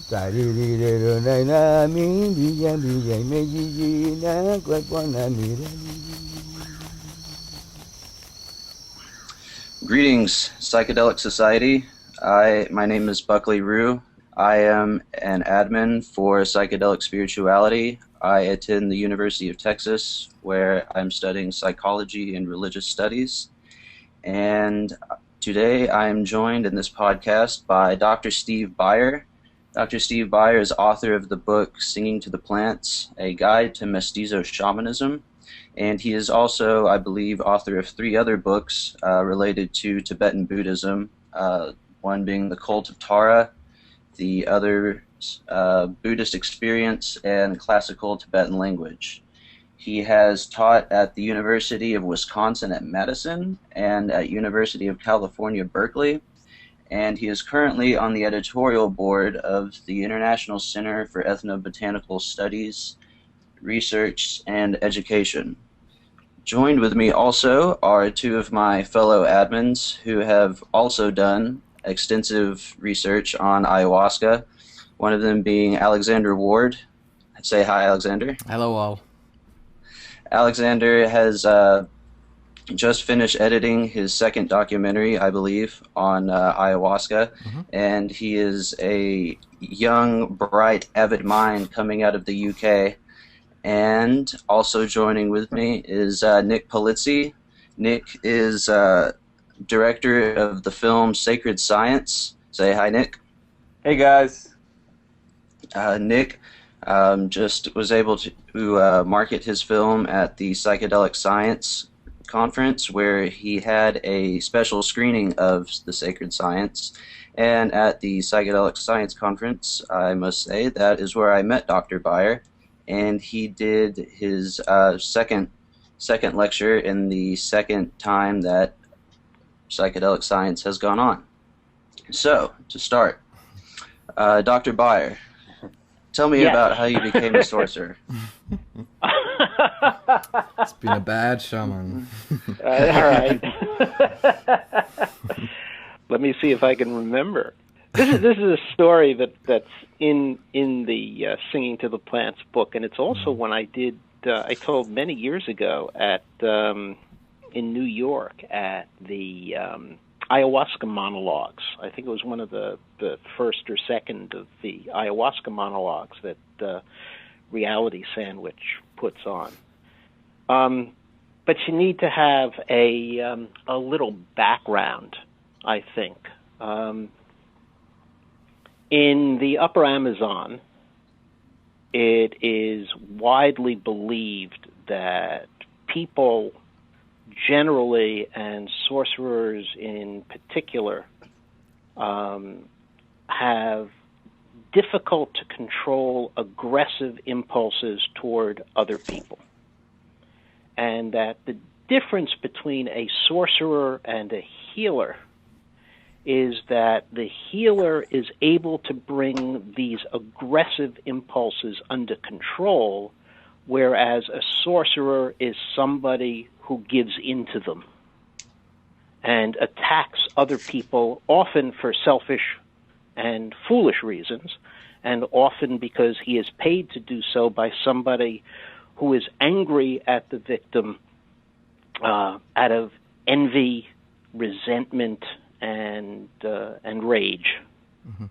在哩哩哩噜来那咪咪呀咪呀咪叽叽那怪怪那咪啦咪。Greetings, Psychedelic Society. My name is Buckley Rue. I am an admin for Psychedelic Spirituality. I attend the University of Texas, where I'm studying psychology and religious studies. And today I am joined in this podcast by Dr. Steve Beyer. Dr. Steve Beyer is author of the book Singing to the Plants, A Guide to Mestizo Shamanism. And he is also, I believe, author of 3 other books related to Tibetan Buddhism, one being The Cult of Tara, the other Buddhist Experience, and Classical Tibetan Language. He has taught at the University of Wisconsin at Madison and at University of California, Berkeley, and he is currently on the editorial board of the International Center for Ethnobotanical Studies, Research, and Education. Joined with me also are 2 of my fellow admins who have also done extensive research on ayahuasca, one of them being Alexander Ward. Say hi, Alexander. Hello all. Alexander has just finished editing his 2nd documentary, I believe, on ayahuasca, and he is a young, bright, avid mind coming out of the UK. And also joining with me is Nick Polizzi. Nick is director of the film Sacred Science. Say hi, Nick. Hey, guys. Nick just was able to market his film at the Psychedelic Science Conference, where he had a special screening of the Sacred Science. And at the Psychedelic Science Conference, I must say, that is where I met Dr. Beyer. And he did his second lecture in the second time that Psychedelic Science has gone on. So, to start, Dr. Beyer, tell me about how you became a sorcerer. It's been a bad shaman. All right. Let me see if I can remember. This is a story that's in the Singing to the Plants book, and it's also one I told many years ago in New York at the Ayahuasca monologues. I think it was one of the first or second of the Ayahuasca monologues that Reality Sandwich puts on. But you need to have a little background, I think. In the Upper Amazon, it is widely believed that people generally, and sorcerers in particular, have difficult to control aggressive impulses toward other people. And that the difference between a sorcerer and a healer is that the healer is able to bring these aggressive impulses under control, whereas a sorcerer is somebody who gives into them and attacks other people, often for selfish and foolish reasons, and often because he is paid to do so by somebody who is angry at the victim out of envy, resentment, and rage. Mm-hmm.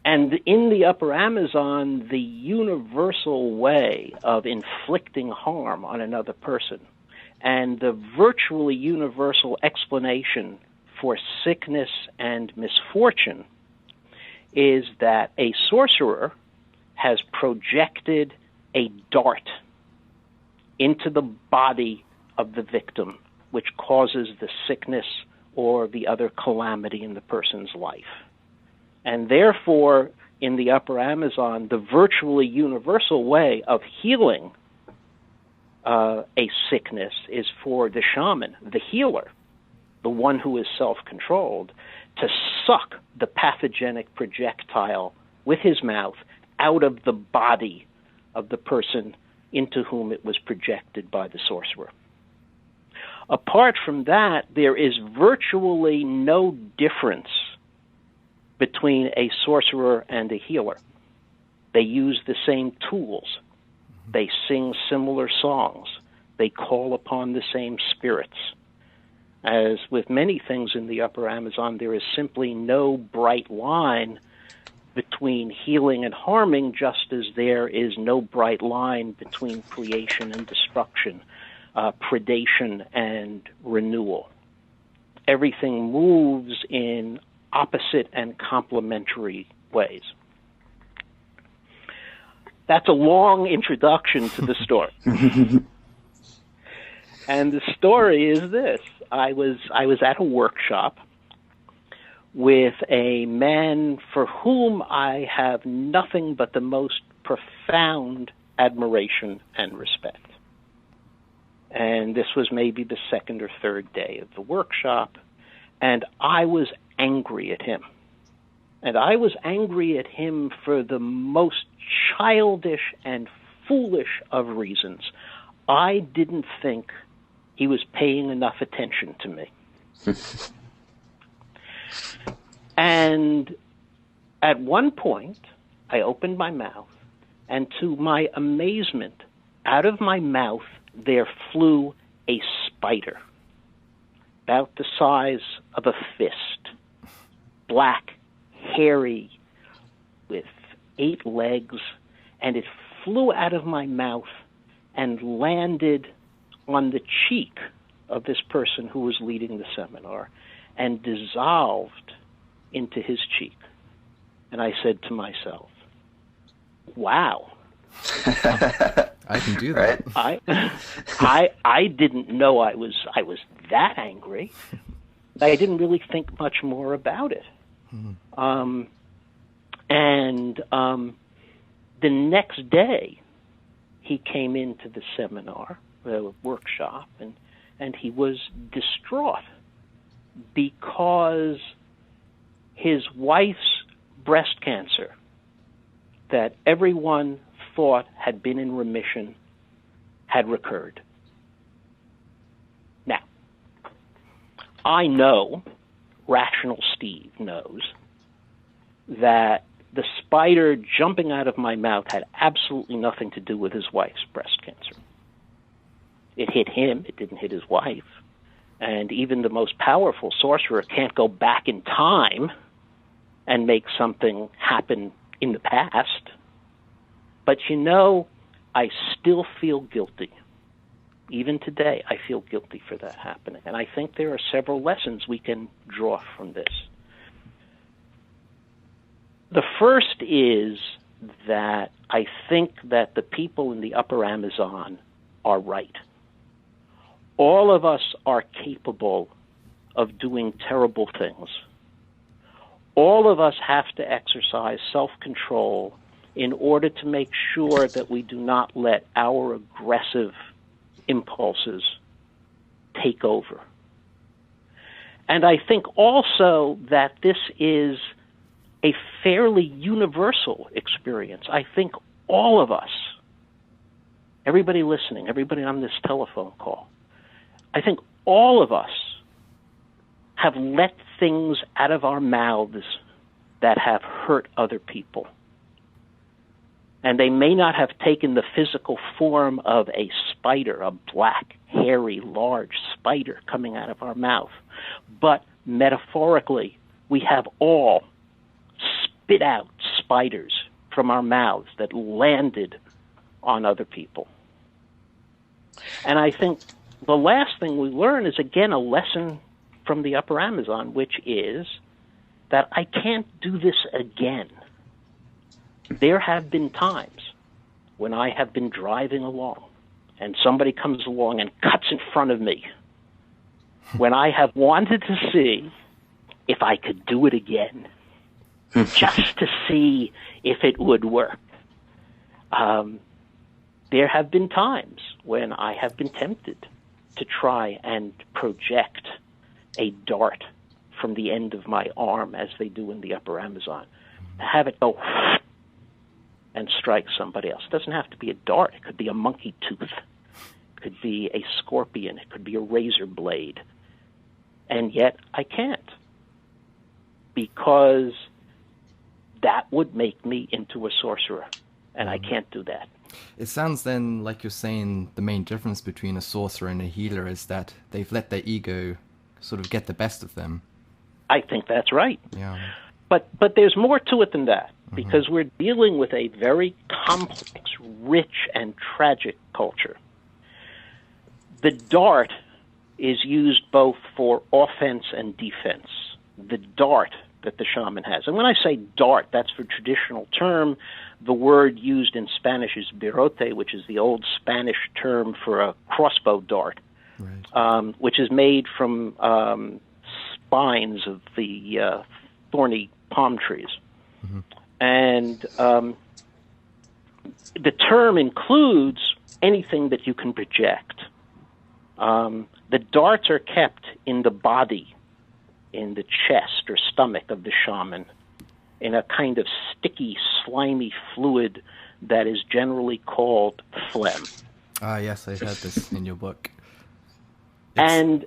And in the Upper Amazon, the universal way of inflicting harm on another person and the virtually universal explanation for sickness and misfortune is that a sorcerer has projected a dart into the body of the victim, which causes the sickness or the other calamity in the person's life. And therefore, in the Upper Amazon, the virtually universal way of healing a sickness is for the shaman, the healer, the one who is self-controlled, to suck the pathogenic projectile with his mouth out of the body of the person into whom it was projected by the sorcerer. Apart from that, there is virtually no difference between a sorcerer and a healer. They use the same tools. They sing similar songs. They call upon the same spirits. As with many things in the Upper Amazon, there is simply no bright line between healing and harming, just as there is no bright line between creation and destruction, predation and renewal. Everything moves in opposite and complementary ways. That's a long introduction to the story. And the story is this. I was at a workshop with a man for whom I have nothing but the most profound admiration and respect. And this was maybe the second or third day of the workshop, and I was angry at him. And I was angry at him for the most childish and foolish of reasons. I didn't think he was paying enough attention to me. And at one point, I opened my mouth, and to my amazement, out of my mouth there flew a spider, about the size of a fist, black, hairy, with 8 legs, and it flew out of my mouth and landed on the cheek of this person who was leading the seminar and dissolved into his cheek. And I said to myself, wow. I can do that. I didn't know I was that angry. I didn't really think much more about it. The next day, he came into the seminar, the workshop, and he was distraught because his wife's breast cancer that everyone thought had been in remission had recurred. Now, I know, rational Steve knows, that the spider jumping out of my mouth had absolutely nothing to do with his wife's breast cancer. It hit him, it didn't hit his wife. And even the most powerful sorcerer can't go back in time and make something happen in the past. But you know, I still feel guilty. Even today, I feel guilty for that happening. And I think there are several lessons we can draw from this. The first is that I think that the people in the Upper Amazon are right. All of us are capable of doing terrible things. All of us have to exercise self-control in order to make sure that we do not let our aggressive impulses take over. And I think also that this is a fairly universal experience. I think all of us, everybody listening, everybody on this telephone call, I think all of us have let things out of our mouths that have hurt other people. And they may not have taken the physical form of a spider, a black, hairy, large spider coming out of our mouth. But metaphorically, we have all spit out spiders from our mouths that landed on other people. And I think the last thing we learn is, again, a lesson from the Upper Amazon, which is that I can't do this again. There have been times when I have been driving along and somebody comes along and cuts in front of me, when I have wanted to see if I could do it again, just to see if it would work. There have been times when I have been tempted to try and project a dart from the end of my arm, as they do in the Upper Amazon, to have it go and strike somebody else. It doesn't have to be a dart. It could be a monkey tooth. It could be a scorpion. It could be a razor blade. And yet I can't, because that would make me into a sorcerer, and I can't do that. It sounds then like you're saying the main difference between a sorcerer and a healer is that they've let their ego sort of get the best of them. I think that's right. Yeah. But there's more to it than that, because we're dealing with a very complex, rich, and tragic culture. The dart is used both for offense and defense. The dart that the shaman has. And when I say dart, that's for traditional term. The word used in Spanish is virote, which is the old Spanish term for a crossbow dart, right. Which is made from spines of the thorny palm trees. Mm-hmm. And the term includes anything that you can project. The darts are kept in the body, in the chest or stomach of the shaman, in a kind of sticky, slimy fluid that is generally called phlegm. Ah, yes, I heard this in your book. And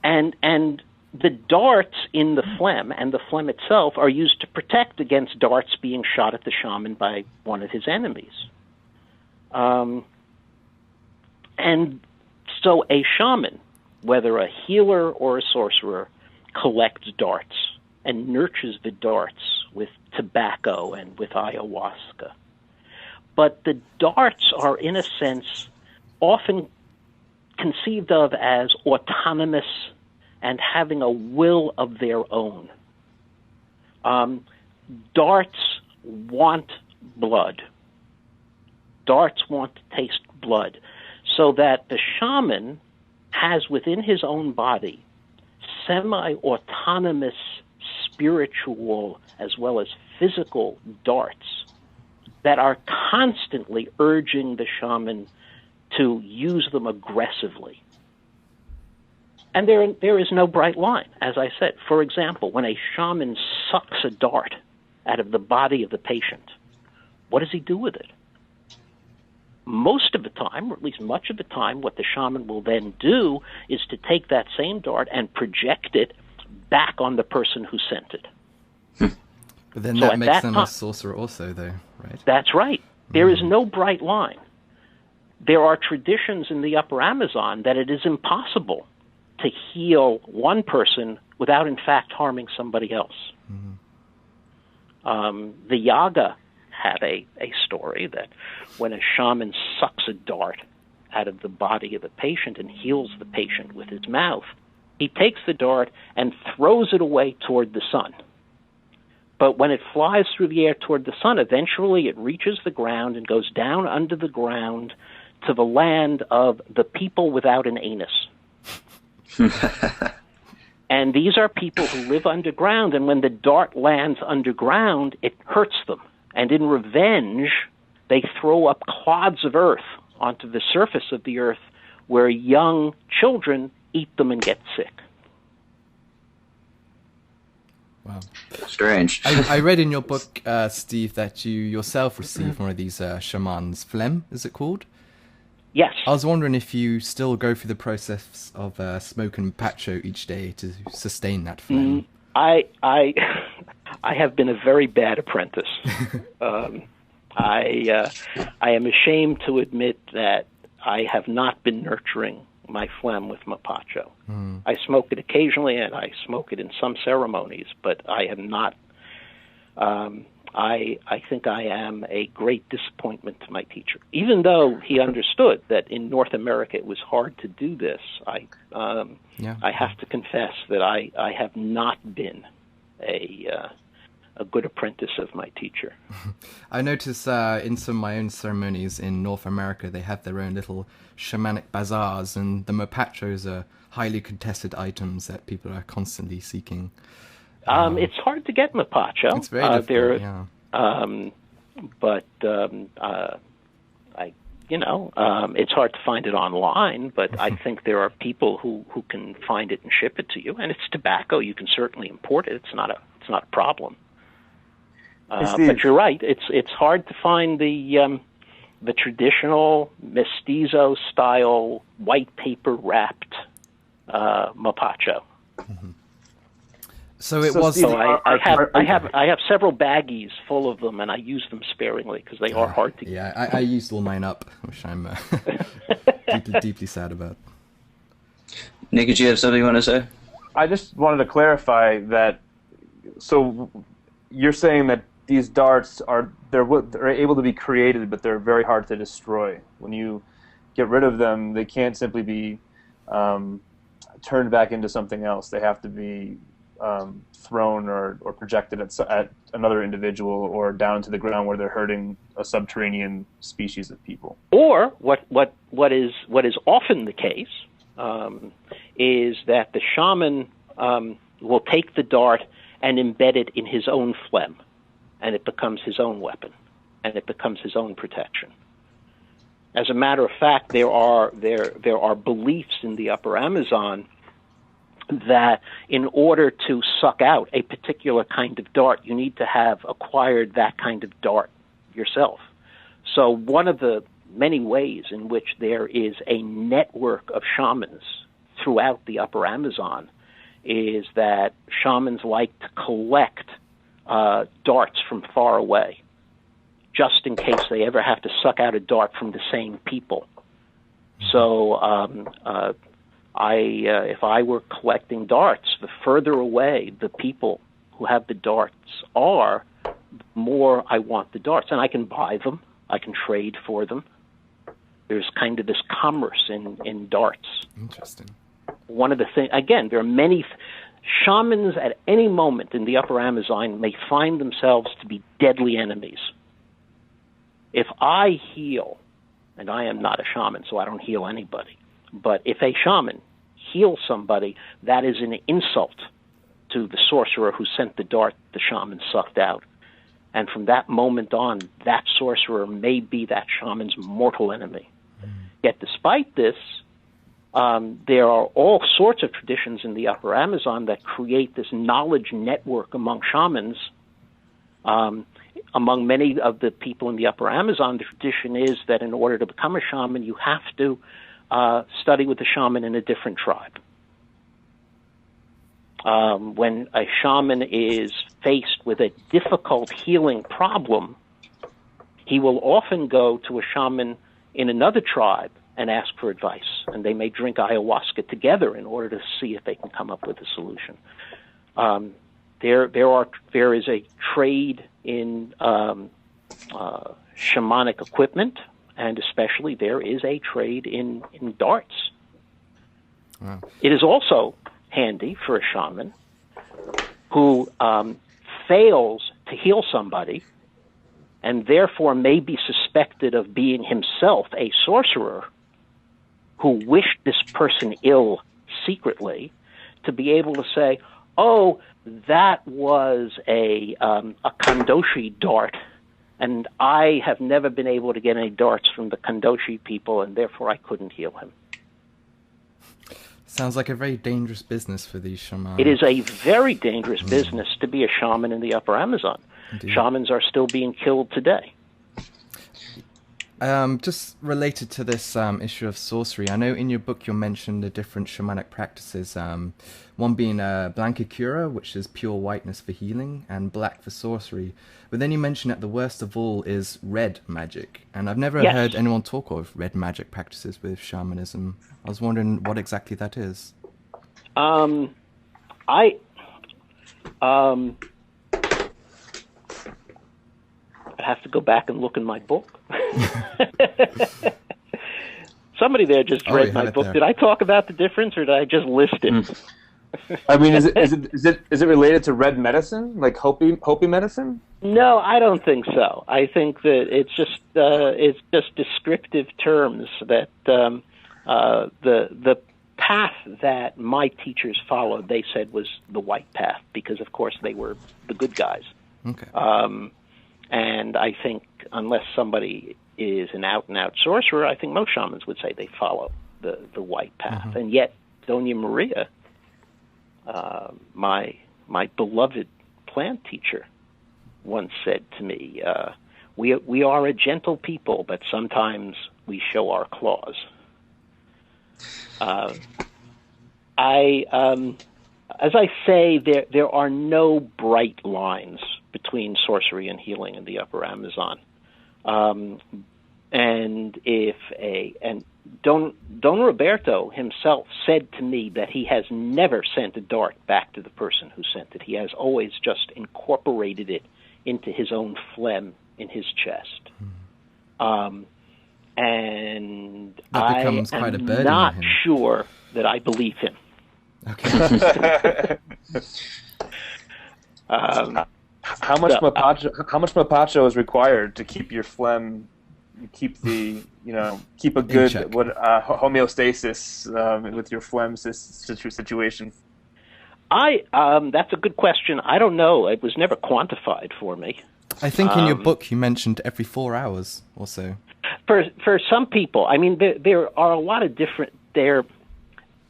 the darts in the phlegm and the phlegm itself are used to protect against darts being shot at the shaman by one of his enemies. And so a shaman, whether a healer or a sorcerer, collects darts and nurtures the darts with tobacco and with ayahuasca. But the darts are, in a sense, often conceived of as autonomous and having a will of their own. Darts want blood. Darts want to taste blood, so that the shaman has within his own body semi-autonomous spiritual as well as physical darts that are constantly urging the shaman to use them aggressively. And there is no bright line, as I said. For example, when a shaman sucks a dart out of the body of the patient, what does he do with it? Most of the time, or at least much of the time, what the shaman will then do is to take that same dart and project it back on the person who sent it. But then that makes them a sorcerer also, though, right? That's right. There is no bright line. There are traditions in the Upper Amazon that it is impossible to heal one person without, in fact, harming somebody else. The Yaga had a story that when a shaman sucks a dart out of the body of the patient and heals the patient with his mouth, he takes the dart and throws it away toward the sun. But when it flies through the air toward the sun, eventually it reaches the ground and goes down under the ground to the land of the people without an anus. And these are people who live underground, and when the dart lands underground, it hurts them. And in revenge, they throw up clods of earth onto the surface of the earth where young children eat them and get sick. Wow. Strange. I read in your book, Steve, that you yourself received one of these shamans. Phlegm, is it called? Yes. I was wondering if you still go through the process of smoking pacho each day to sustain that phlegm. I have been a very bad apprentice. I am ashamed to admit that I have not been nurturing my phlegm with mapacho. I smoke it occasionally, and I smoke it in some ceremonies, but I am not. I think I am a great disappointment to my teacher. Even though he understood that in North America it was hard to do this, I have to confess that I have not been a good apprentice of my teacher. I notice in some of my own ceremonies in North America, they have their own little shamanic bazaars, and the mapachos are highly contested items that people are constantly seeking. It's hard to get mapacho. It's very difficult, it's hard to find it online, but I think there are people who can find it and ship it to you. And it's tobacco; you can certainly import it. It's not a problem. But you're right; it's hard to find the traditional mestizo style white paper wrapped mapacho. So it was. Steve, So I have several baggies full of them, and I use them sparingly because they are hard to get. Yeah, I used all mine up, which I'm deeply sad about. Nick, did you have something you want to say? I just wanted to clarify that. So you're saying that these darts they're able to be created, but they're very hard to destroy. When you get rid of them, they can't simply be turned back into something else. They have to be thrown or projected at another individual or down to the ground where they're hurting a subterranean species of people. Or what is often the case is that the shaman will take the dart and embed it in his own phlegm, and it becomes his own weapon, and it becomes his own protection. As a matter of fact, there are beliefs in the Upper Amazon that in order to suck out a particular kind of dart, you need to have acquired that kind of dart yourself. So one of the many ways in which there is a network of shamans throughout the Upper Amazon is that shamans like to collect darts from far away, just in case they ever have to suck out a dart from the same people. So if I were collecting darts, the further away the people who have the darts are, the more I want the darts. And I can buy them. I can trade for them. There's kind of this commerce in darts. Interesting. One of the things, again, there are many shamans at any moment in the Upper Amazon may find themselves to be deadly enemies. If I heal, and I am not a shaman, so I don't heal anybody, but if a shaman heals somebody, that is an insult to the sorcerer who sent the dart the shaman sucked out. And from that moment on, that sorcerer may be that shaman's mortal enemy. Yet despite this, there are all sorts of traditions in the Upper Amazon that create this knowledge network among shamans. Among many of the people in the Upper Amazon, the tradition is that in order to become a shaman, you have to study with a shaman in a different tribe. When a shaman is faced with a difficult healing problem, he will often go to a shaman in another tribe and ask for advice, and they may drink ayahuasca together in order to see if they can come up with a solution. There is a trade in shamanic equipment, and especially there is a trade in darts. Wow. It is also handy for a shaman who fails to heal somebody and therefore may be suspected of being himself a sorcerer who wished this person ill secretly, to be able to say, oh, that was a Kandoshi dart, and I have never been able to get any darts from the Kandoshi people, and therefore I couldn't heal him. Sounds like a very dangerous business for these shamans. It is a very dangerous business to be a shaman in the Upper Amazon. Indeed. Shamans are still being killed today. Just related to this issue of sorcery, I know in your book you mentioned the different shamanic practices, one being Blanca Cura, which is pure whiteness for healing, and black for sorcery. But then you mentioned that the worst of all is red magic, and I've never heard anyone talk of red magic practices with shamanism. I was wondering what exactly that is. I'd have to go back and look in my book. Somebody there just read my book. There. Did I talk about the difference, or did I just list it? I mean, is it related to red medicine, like Hopi medicine? No, I don't think so. I think that it's just descriptive terms that the path that my teachers followed, they said was the white path, because of course they were the good guys. Okay. And I think unless somebody is an out-and-out sorcerer, I think most shamans would say they follow the white path. Mm-hmm. And yet, Doña Maria, my beloved plant teacher, once said to me, "We are a gentle people, but sometimes we show our claws." as I say, there are no bright lines between sorcery and healing in the Upper Amazon. And Don Roberto himself said to me that he has never sent a dart back to the person who sent it. He has always just incorporated it into his own phlegm in his chest. And that I becomes quite a am burden not on him. sure that I believe him. Okay. How much mapacho is required to keep your phlegm, keep a good homeostasis with your phlegm situation? That's a good question. I don't know. It was never quantified for me. I think in your book you mentioned every 4 hours or so. For some people, I mean, there are a lot of different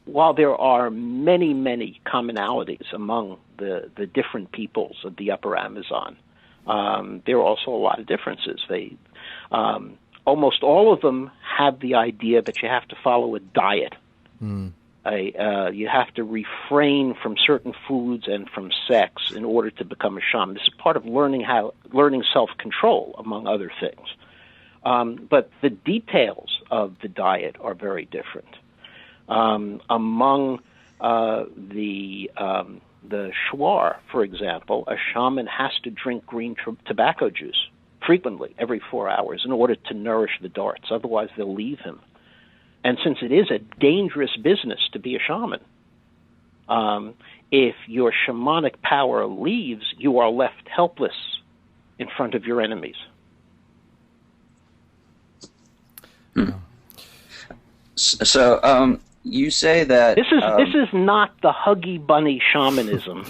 while there are many commonalities among the different peoples of the Upper Amazon, there are also a lot of differences. Almost all of them have the idea that you have to follow a diet. You have to refrain from certain foods and from sex in order to become a shaman. This is part of learning self-control, among other things. But the details of the diet are very different. Among the Shuar, for example, a shaman has to drink green tobacco juice frequently, every 4 hours, in order to nourish the darts. Otherwise, they'll leave him. And since it is a dangerous business to be a shaman, if your shamanic power leaves, you are left helpless in front of your enemies. So, you say that this is not the Huggy Bunny shamanism.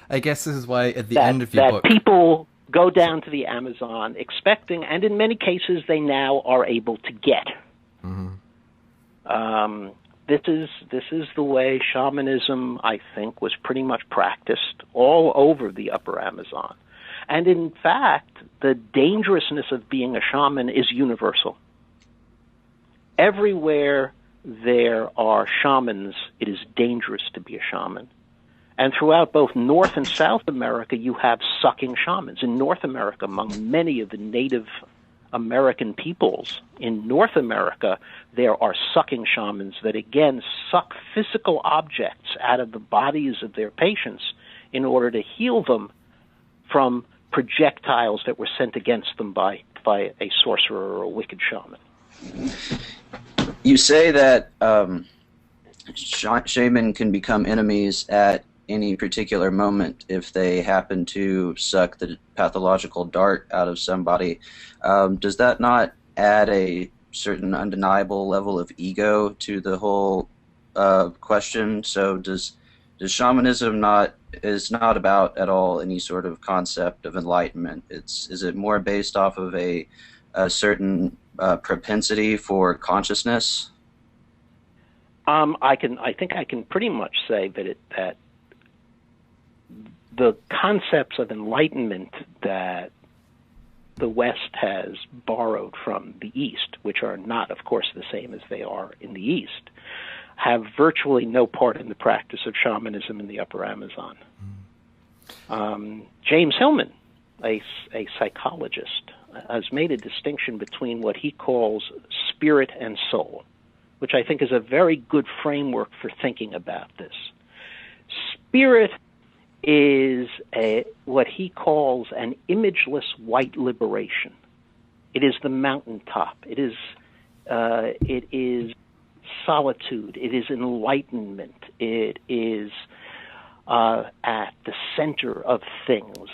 I guess this is why at the end of your book, people go down to the Amazon expecting, and in many cases they now are able to get. This is the way shamanism, I think, was pretty much practiced all over the Upper Amazon. And in fact, the dangerousness of being a shaman is universal. Everywhere there are shamans, it is dangerous to be a shaman. And throughout both North and South America, you have sucking shamans. In North America, among many of the Native American peoples, in North America, there are sucking shamans that, again, suck physical objects out of the bodies of their patients in order to heal them from projectiles that were sent against them by a sorcerer or a wicked shaman. You say that shaman can become enemies at any particular moment if they happen to suck the pathological dart out of somebody. Does that not add a certain undeniable level of ego to the whole question? So does shamanism is not about at all any sort of concept of enlightenment? Is it more based off of a certain propensity for consciousness? I think I can pretty much say that the concepts of enlightenment that the West has borrowed from the East, which are not, of course, the same as they are in the East, have virtually no part in the practice of shamanism in the Upper Amazon. James Hillman, a psychologist, has made a distinction between what he calls spirit and soul, which I think is a very good framework for thinking about this. Spirit is what he calls an imageless white liberation. It is the mountaintop. It is solitude. It is enlightenment. It is at the center of things,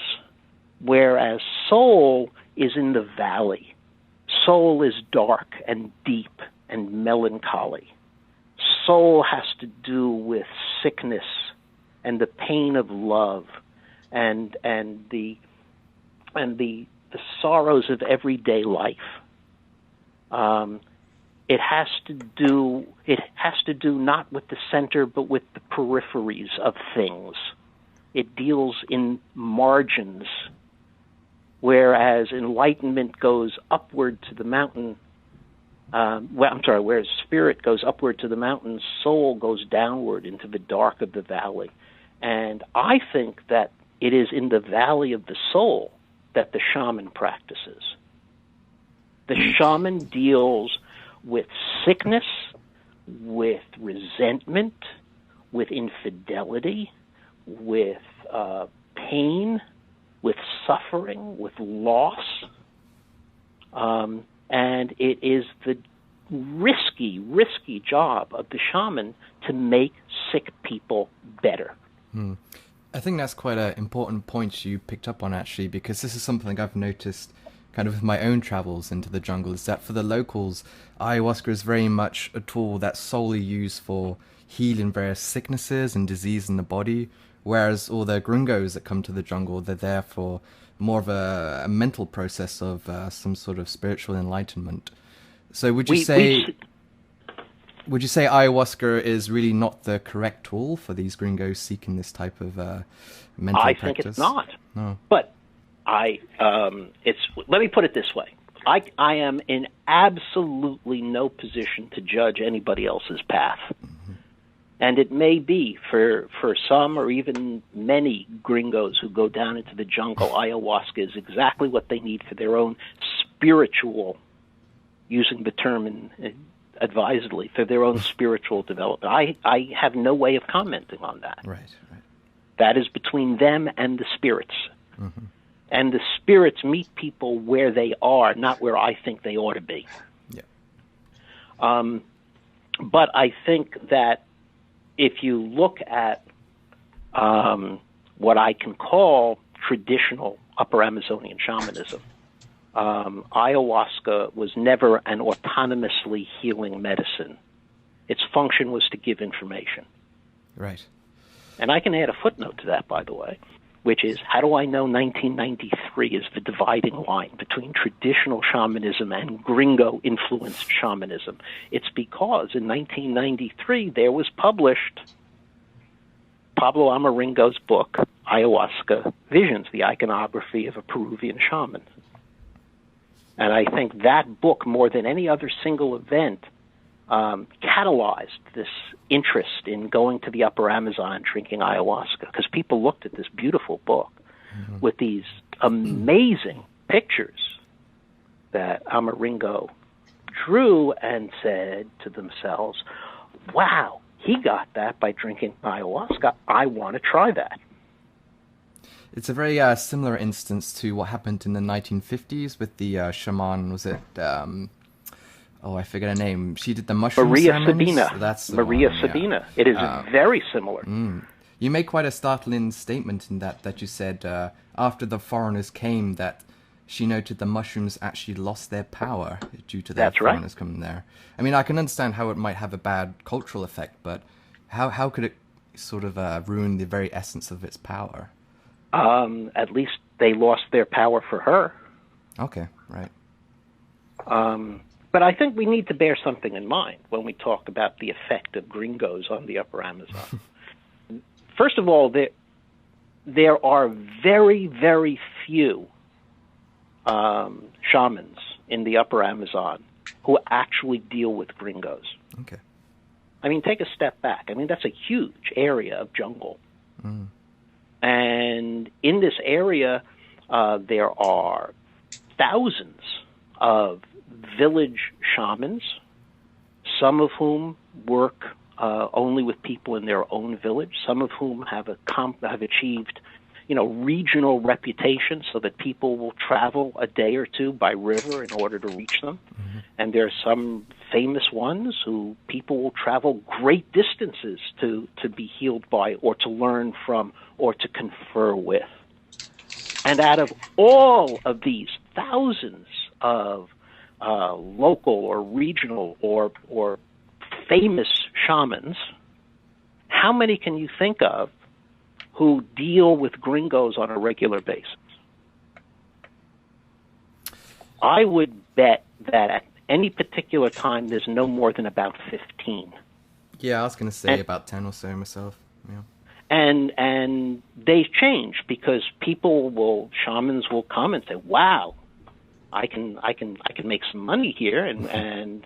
whereas soul is in the valley. Soul is dark and deep and melancholy. Soul has to do with sickness and the pain of love and the sorrows of everyday life. It has to do not with the center but with the peripheries of things. It deals in margins, whereas enlightenment goes upward to the mountain. Whereas spirit goes upward to the mountain, soul goes downward into the dark of the valley. And I think that it is in the valley of the soul that the shaman practices. The shaman deals with sickness, with resentment, with infidelity, with pain, with suffering, with loss. And it is the risky job of the shaman to make sick people better. I think that's quite an important point you picked up on, actually, because this is something I've noticed kind of with my own travels into the jungle, is that for the locals, ayahuasca is very much a tool that's solely used for healing various sicknesses and disease in the body, whereas all the gringos that come to the jungle, they're there for more of a mental process of some sort of spiritual enlightenment. So would you say ayahuasca is really not the correct tool for these gringos seeking this type of mental practice? I think it's not. No. But let me put it this way. I am in absolutely no position to judge anybody else's path. Mm-hmm. And it may be for some or even many gringos who go down into the jungle, ayahuasca is exactly what they need for their own spiritual, using the term advisedly, for their own spiritual development. I have no way of commenting on that. Right. That is between them and the spirits. Mm-hmm. And the spirits meet people where they are, not where I think they ought to be. Yeah. But I think that if you look at what I can call traditional Upper Amazonian shamanism, ayahuasca was never an autonomously healing medicine. Its function was to give information. Right. And I can add a footnote to that, by the way, which is, how do I know 1993 is the dividing line between traditional shamanism and gringo-influenced shamanism? It's because in 1993 there was published Pablo Amaringo's book, Ayahuasca Visions, the Iconography of a Peruvian Shaman. And I think that book, more than any other single event, catalyzed this interest in going to the Upper Amazon, drinking ayahuasca, because people looked at this beautiful book with these amazing pictures that Amaringo drew and said to themselves, wow, he got that by drinking ayahuasca. I want to try that. It's a very similar instance to what happened in the 1950s with the shaman, was it... I forget her name. She did the mushroom Maria ceremonies. Sabina. That's Maria one, Sabina. Yeah. It is very similar. You made quite a startling statement in that you said after the foreigners came that she noted the mushrooms actually lost their power due to the foreigners coming there. I mean, I can understand how it might have a bad cultural effect, but how could it sort of ruin the very essence of its power? At least they lost their power for her. Okay, right. But I think we need to bear something in mind when we talk about the effect of gringos on the Upper Amazon. First of all, there are very, very few shamans in the Upper Amazon who actually deal with gringos. Okay. I mean, take a step back. I mean, that's a huge area of jungle. And in this area, there are thousands of village shamans, some of whom work only with people in their own village, some of whom have achieved, regional reputation so that people will travel a day or two by river in order to reach them. And there are some famous ones who people will travel great distances to be healed by, or to learn from, or to confer with. And out of all of these thousands of local or regional or famous shamans, how many can you think of who deal with gringos on a regular basis? I would bet that at any particular time there's no more than about 15. Yeah, I was going to say about 10 or so myself. Yeah. And they change because shamans will come and say, wow, I can make some money here, and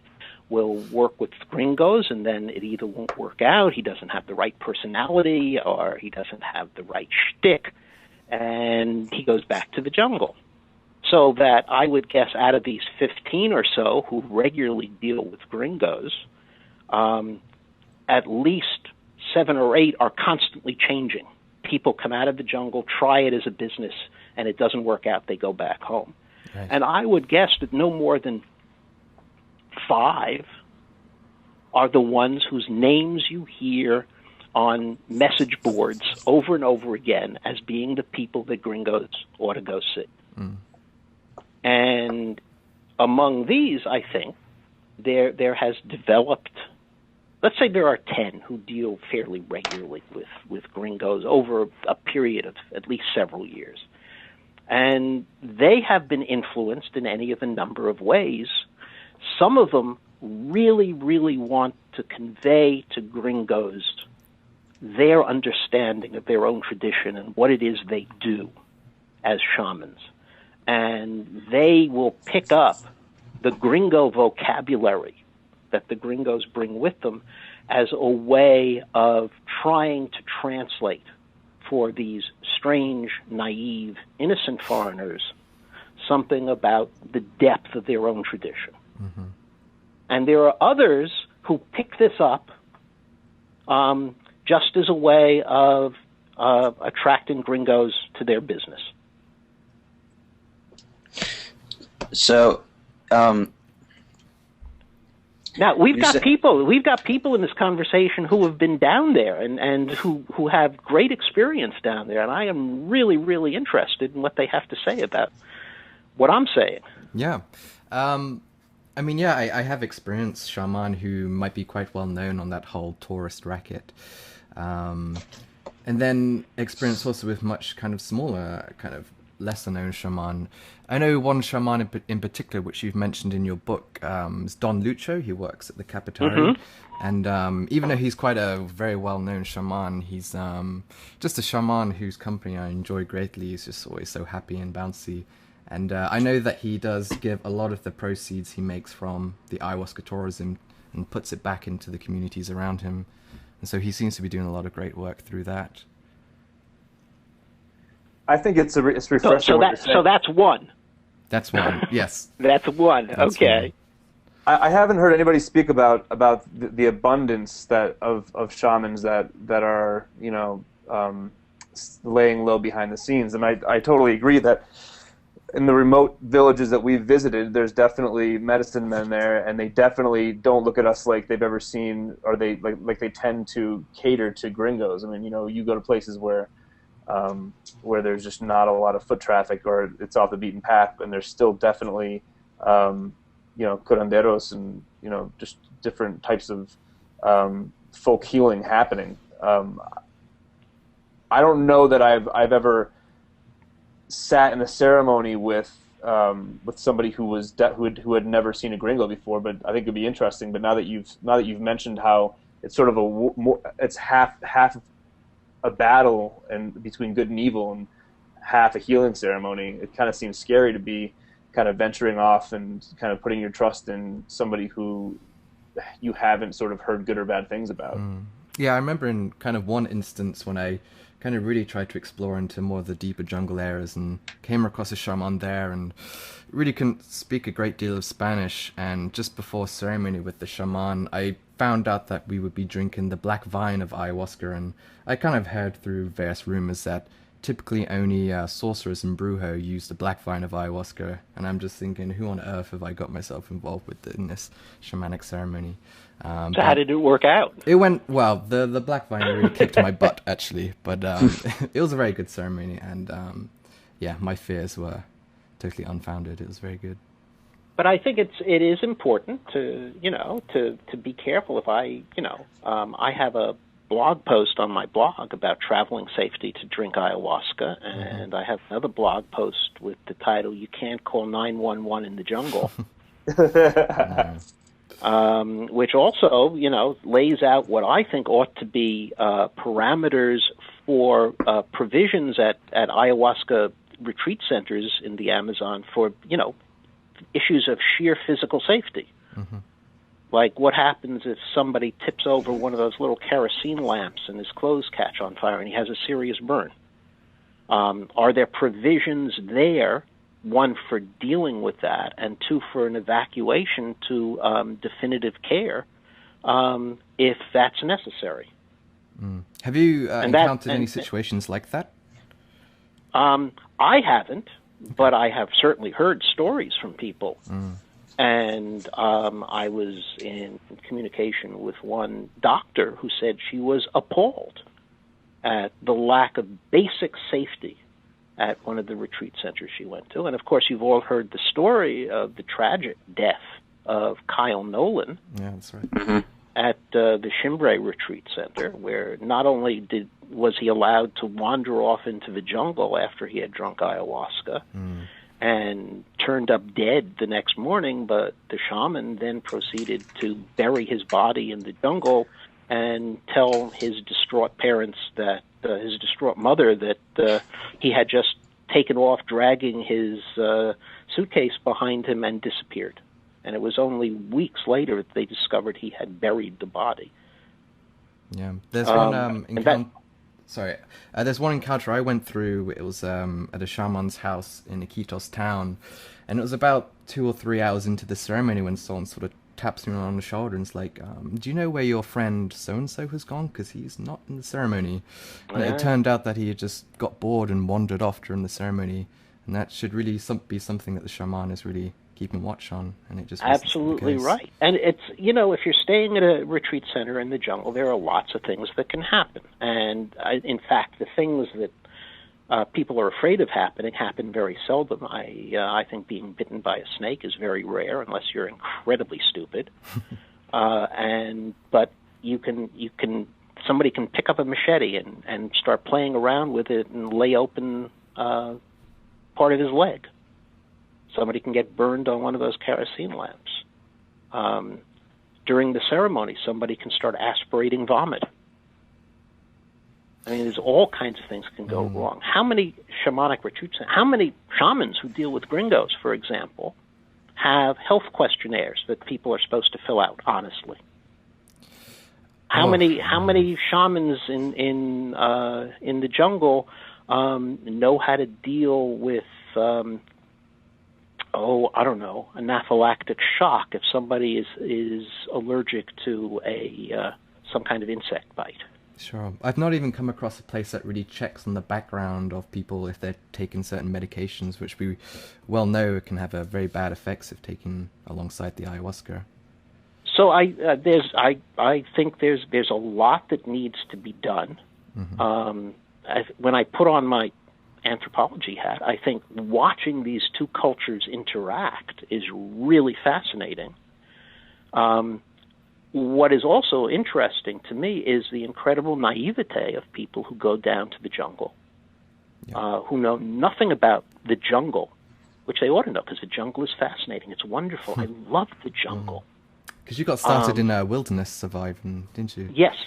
will work with gringos, and then it either won't work out, he doesn't have the right personality, or he doesn't have the right shtick, and he goes back to the jungle. So that I would guess out of these 15 or so who regularly deal with gringos, at least 7 or 8 are constantly changing. People come out of the jungle, try it as a business, and it doesn't work out, they go back home. Right. And I would guess that no more than 5 are the ones whose names you hear on message boards over and over again as being the people that gringos ought to go see. Mm. And among these, I think, there has developed, let's say there are 10 who deal fairly regularly with gringos over a period of at least several years. And they have been influenced in any of a number of ways. Some of them really, really want to convey to gringos their understanding of their own tradition and what it is they do as shamans. And they will pick up the gringo vocabulary that the gringos bring with them as a way of trying to translate for these strange, naive, innocent foreigners something about the depth of their own tradition. Mm-hmm. And there are others who pick this up just as a way of attracting gringos to their business. So, now we've got people in this conversation who have been down there and who have great experience down there, and I am really, really interested in what they have to say about what I'm saying. Yeah. I mean, yeah, I have experienced shaman who might be quite well known on that whole tourist racket. And then experience also with much kind of smaller, kind of lesser known shaman. I know one shaman in particular, which you've mentioned in your book, is Don Lucho. He works at the Capitari. Mm-hmm. And even though he's quite a very well-known shaman, he's just a shaman whose company I enjoy greatly. He's just always so happy and bouncy. And I know that he does give a lot of the proceeds he makes from the ayahuasca tourism and puts it back into the communities around him. And so he seems to be doing a lot of great work through that. I think it's refreshing. So that's one. That's one. Yes. That's one. That's okay. One. I haven't heard anybody speak about the abundance of shamans that are laying low behind the scenes, and I totally agree that in the remote villages that we've visited, there's definitely medicine men there, and they definitely don't look at us like they've ever seen, or they like they tend to cater to gringos. I mean, you go to places where there's just not a lot of foot traffic, or it's off the beaten path, and there's still definitely curanderos and just different types of folk healing happening. I don't know that I've ever sat in a ceremony with somebody who had never seen a gringo before, but I think it'd be interesting. But now that you've mentioned how it's sort of it's half a battle and between good and evil and half a healing ceremony, it kind of seems scary to be kind of venturing off and kind of putting your trust in somebody who you haven't sort of heard good or bad things about. Yeah, I remember in kind of one instance when I kind of really tried to explore into more of the deeper jungle areas and came across a shaman there and really couldn't speak a great deal of Spanish. And just before ceremony with the shaman, I found out that we would be drinking the black vine of ayahuasca, and I kind of heard through various rumors that typically only sorcerers and brujo use the black vine of ayahuasca, and I'm just thinking, who on earth have I got myself involved with in this shamanic ceremony? So how did it work out? It went well. The black vine really kicked my butt, actually, but it was a very good ceremony, and yeah, my fears were totally unfounded. It was very good. But I think it is important to be careful. If I have a blog post on my blog about traveling safety to drink ayahuasca, and I have another blog post with the title "You Can't Call 911 in the Jungle." Which also, lays out what I think ought to be parameters for provisions at ayahuasca retreat centers in the Amazon for, issues of sheer physical safety. Mm-hmm. Like, what happens if somebody tips over one of those little kerosene lamps and his clothes catch on fire and he has a serious burn? Are there provisions there, one, for dealing with that, and two, for an evacuation to definitive care if that's necessary? Have you encountered any situations like that? I haven't, but I have certainly heard stories from people. And I was in communication with one doctor who said she was appalled at the lack of basic safety at one of the retreat centers she went to. And, of course, you've all heard the story of the tragic death of Kyle Nolan. Yeah, that's right. At the Shimbray Retreat Center, where not only was he allowed to wander off into the jungle after he had drunk ayahuasca and turned up dead the next morning, but the shaman then proceeded to bury his body in the jungle and tell his distraught parents that his distraught mother that he had just taken off dragging his suitcase behind him and disappeared. And it was only weeks later that they discovered he had buried the body. Yeah, there's one there's one encounter I went through. It was at a shaman's house in Iquitos town, and it was about 2 or 3 hours into the ceremony when someone sort of taps me on the shoulder and it's like, do you know where your friend so-and-so has gone? Because he's not in the ceremony. And it turned out that he had just got bored and wandered off during the ceremony, and that should really be something that the shaman is really keeping watch on, and it just absolutely right. And it's, if you're staying at a retreat center in the jungle, there are lots of things that can happen. And in fact, the things that people are afraid of happening happen very seldom. I think being bitten by a snake is very rare, unless you're incredibly stupid. But somebody can pick up a machete and start playing around with it and lay open part of his leg. Somebody can get burned on one of those kerosene lamps. During the ceremony, somebody can start aspirating vomit. I mean, there's all kinds of things can go wrong. How many shamanic retreats, how many shamans who deal with gringos, for example, have health questionnaires that people are supposed to fill out honestly? How many shamans in the jungle know how to deal with anaphylactic shock if somebody is allergic to some kind of insect bite? Sure. I've not even come across a place that really checks on the background of people if they're taking certain medications, which we well know can have a very bad effects if taken alongside the ayahuasca. So I think there's a lot that needs to be done. When I put on my anthropology hat, I think watching these two cultures interact is really fascinating. What is also interesting to me is the incredible naivete of people who go down to the jungle, who know nothing about the jungle, which they ought to know, because the jungle is fascinating. It's wonderful. I love the jungle. Because you got started in wilderness surviving, didn't you? Yes,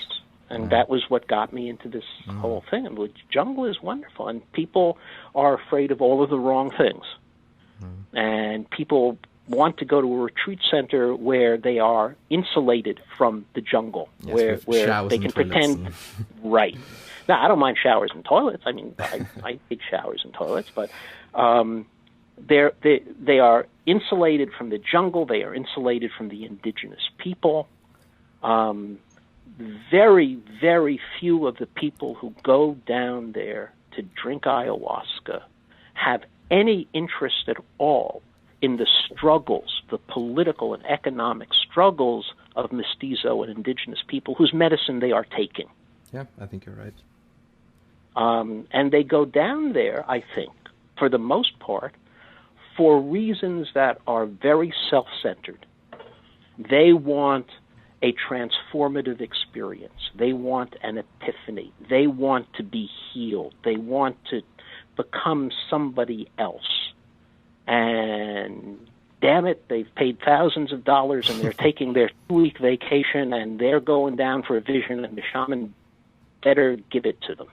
and that was what got me into this whole thing. And the jungle is wonderful, and people are afraid of all of the wrong things. And people want to go to a retreat center where they are insulated from the jungle, where they can pretend. Right. Now, I don't mind showers and toilets. I mean, I hate showers and toilets, but they are insulated from the jungle. They are insulated from the indigenous people. Very, very few of the people who go down there to drink ayahuasca have any interest at all in the struggles, the political and economic struggles of mestizo and indigenous people whose medicine they are taking. Yeah, I think you're right. And they go down there, I think, for the most part, for reasons that are very self-centered. They want a transformative experience. They want an epiphany. They want to be healed. They want to become somebody else. And damn it, they've paid thousands of dollars and they're taking their 2-week vacation and they're going down for a vision, and the shaman better give it to them.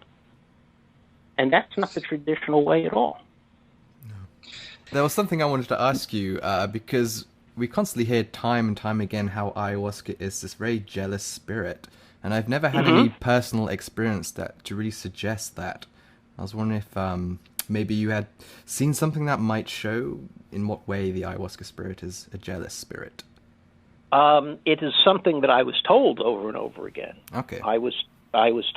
And that's not the traditional way at all. No. There was something I wanted to ask you, because we constantly hear time and time again how ayahuasca is this very jealous spirit, and I've never had any personal experience to really suggest that. I was wondering if maybe you had seen something that might show in what way the ayahuasca spirit is a jealous spirit. It is something that I was told over and over again. Okay. I was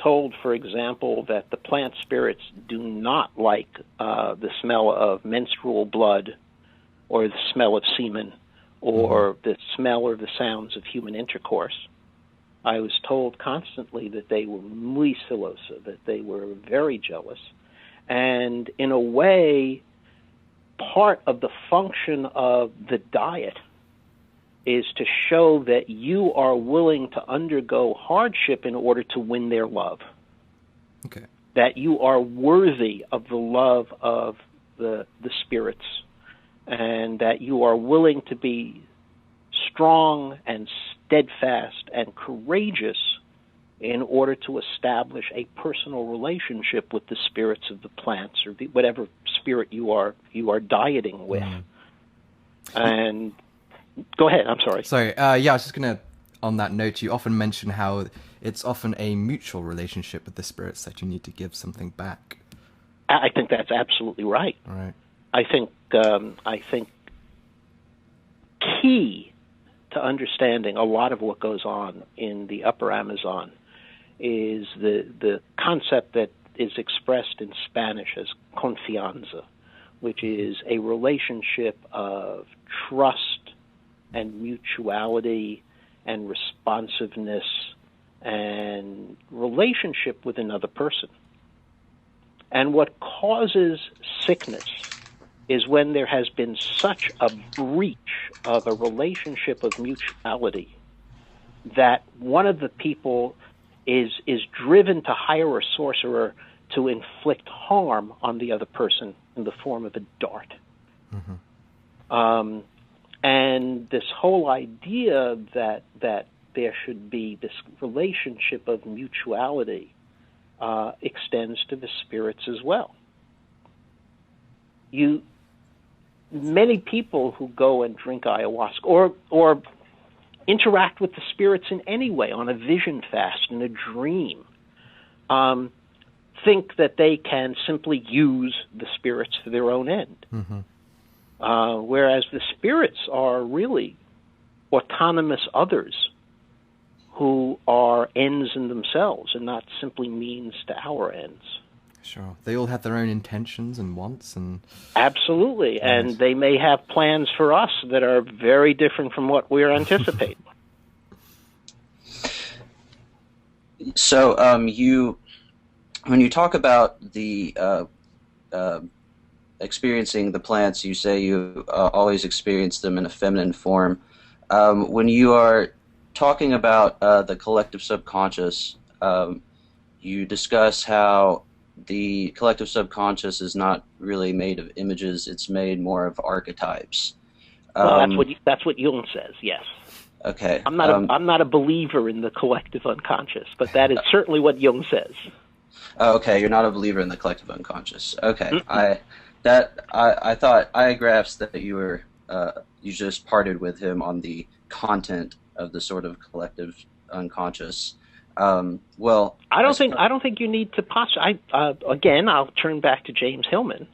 told, for example, that the plant spirits do not like the smell of menstrual blood, or the smell of semen, or the smell or the sounds of human intercourse. I was told constantly that they were muy celosa, that they were very jealous. And in a way, part of the function of the diet is to show that you are willing to undergo hardship in order to win their love. Okay. That you are worthy of the love of the spirits, and that you are willing to be strong and steadfast and courageous in order to establish a personal relationship with the spirits of the plants, or whatever spirit you are dieting with. And go ahead, I'm sorry. Sorry, yeah, I was just going to, on that note, you often mention how it's often a mutual relationship with the spirits, that you need to give something back. I think that's absolutely right. Right. I think key to understanding a lot of what goes on in the Upper Amazon is the concept that is expressed in Spanish as confianza, which is a relationship of trust and mutuality and responsiveness and relationship with another person. And what causes sickness is when there has been such a breach of a relationship of mutuality that one of the people is driven to hire a sorcerer to inflict harm on the other person in the form of a dart. And this whole idea that there should be this relationship of mutuality extends to the spirits as well. Many people who go and drink ayahuasca or interact with the spirits in any way, on a vision fast, in a dream, think that they can simply use the spirits for their own end. Whereas the spirits are really autonomous others who are ends in themselves and not simply means to our ends. Sure. They all have their own intentions and wants and... Absolutely. And they may have plans for us that are very different from what we're anticipating. So, when you talk about the experiencing the plants, you say you always experience them in a feminine form. When you are talking about the collective subconscious, you discuss how the collective subconscious is not really made of images; it's made more of archetypes. Well, that's what Jung says. Yes. Okay. I'm not a believer in the collective unconscious, but that is certainly what Jung says. Okay, you're not a believer in the collective unconscious. Okay, I thought I grasped that you just parted with him on the content of the sort of collective unconscious. Well, I don't think you need to again, I'll turn back to James Hillman,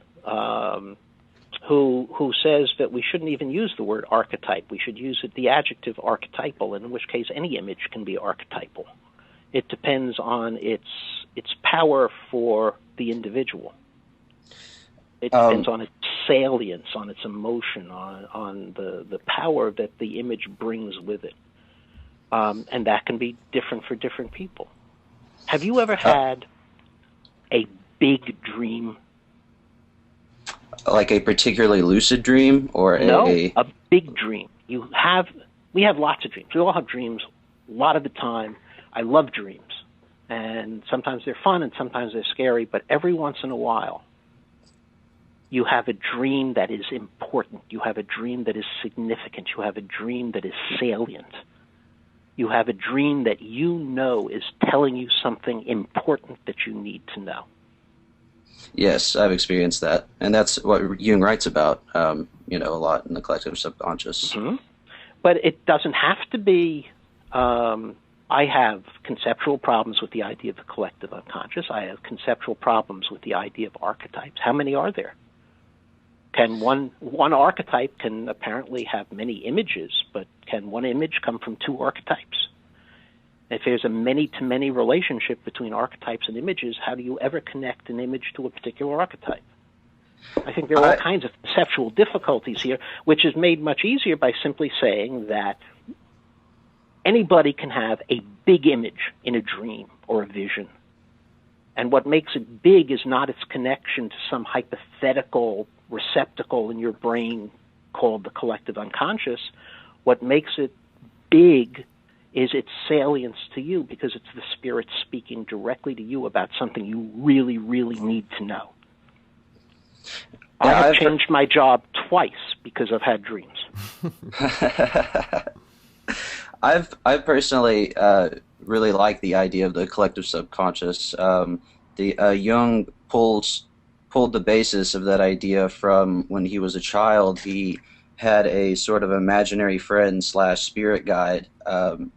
who says that we shouldn't even use the word archetype. We should use the adjective archetypal, in which case any image can be archetypal. It depends on its power for the individual. It depends on its salience, on its emotion, on the power that the image brings with it. And that can be different for different people. Have you ever had a big dream? Like a particularly lucid dream, or a big dream? We have lots of dreams. We all have dreams a lot of the time. I love dreams. And sometimes they're fun and sometimes they're scary, but every once in a while you have a dream that is important. You have a dream that is significant. You have a dream that is salient. You have a dream that you know is telling you something important that you need to know. Yes, I've experienced that. And that's what Jung writes about, a lot in the collective subconscious. But it doesn't have to be. I have conceptual problems with the idea of the collective unconscious. I have conceptual problems with the idea of archetypes. How many are there? Can one archetype can apparently have many images, but can one image come from two archetypes? If there's a many-to-many relationship between archetypes and images, how do you ever connect an image to a particular archetype? I think there are all kinds of conceptual difficulties here, which is made much easier by simply saying that anybody can have a big image in a dream or a vision. And what makes it big is not its connection to some hypothetical receptacle in your brain called the collective unconscious. What makes it big is its salience to you, because it's the spirit speaking directly to you about something you really, really need to know. I have changed my job twice because I've had dreams. I've personally really like the idea of the collective subconscious. Jung pulled the basis of that idea from when he was a child. He had a sort of imaginary friend / spirit guide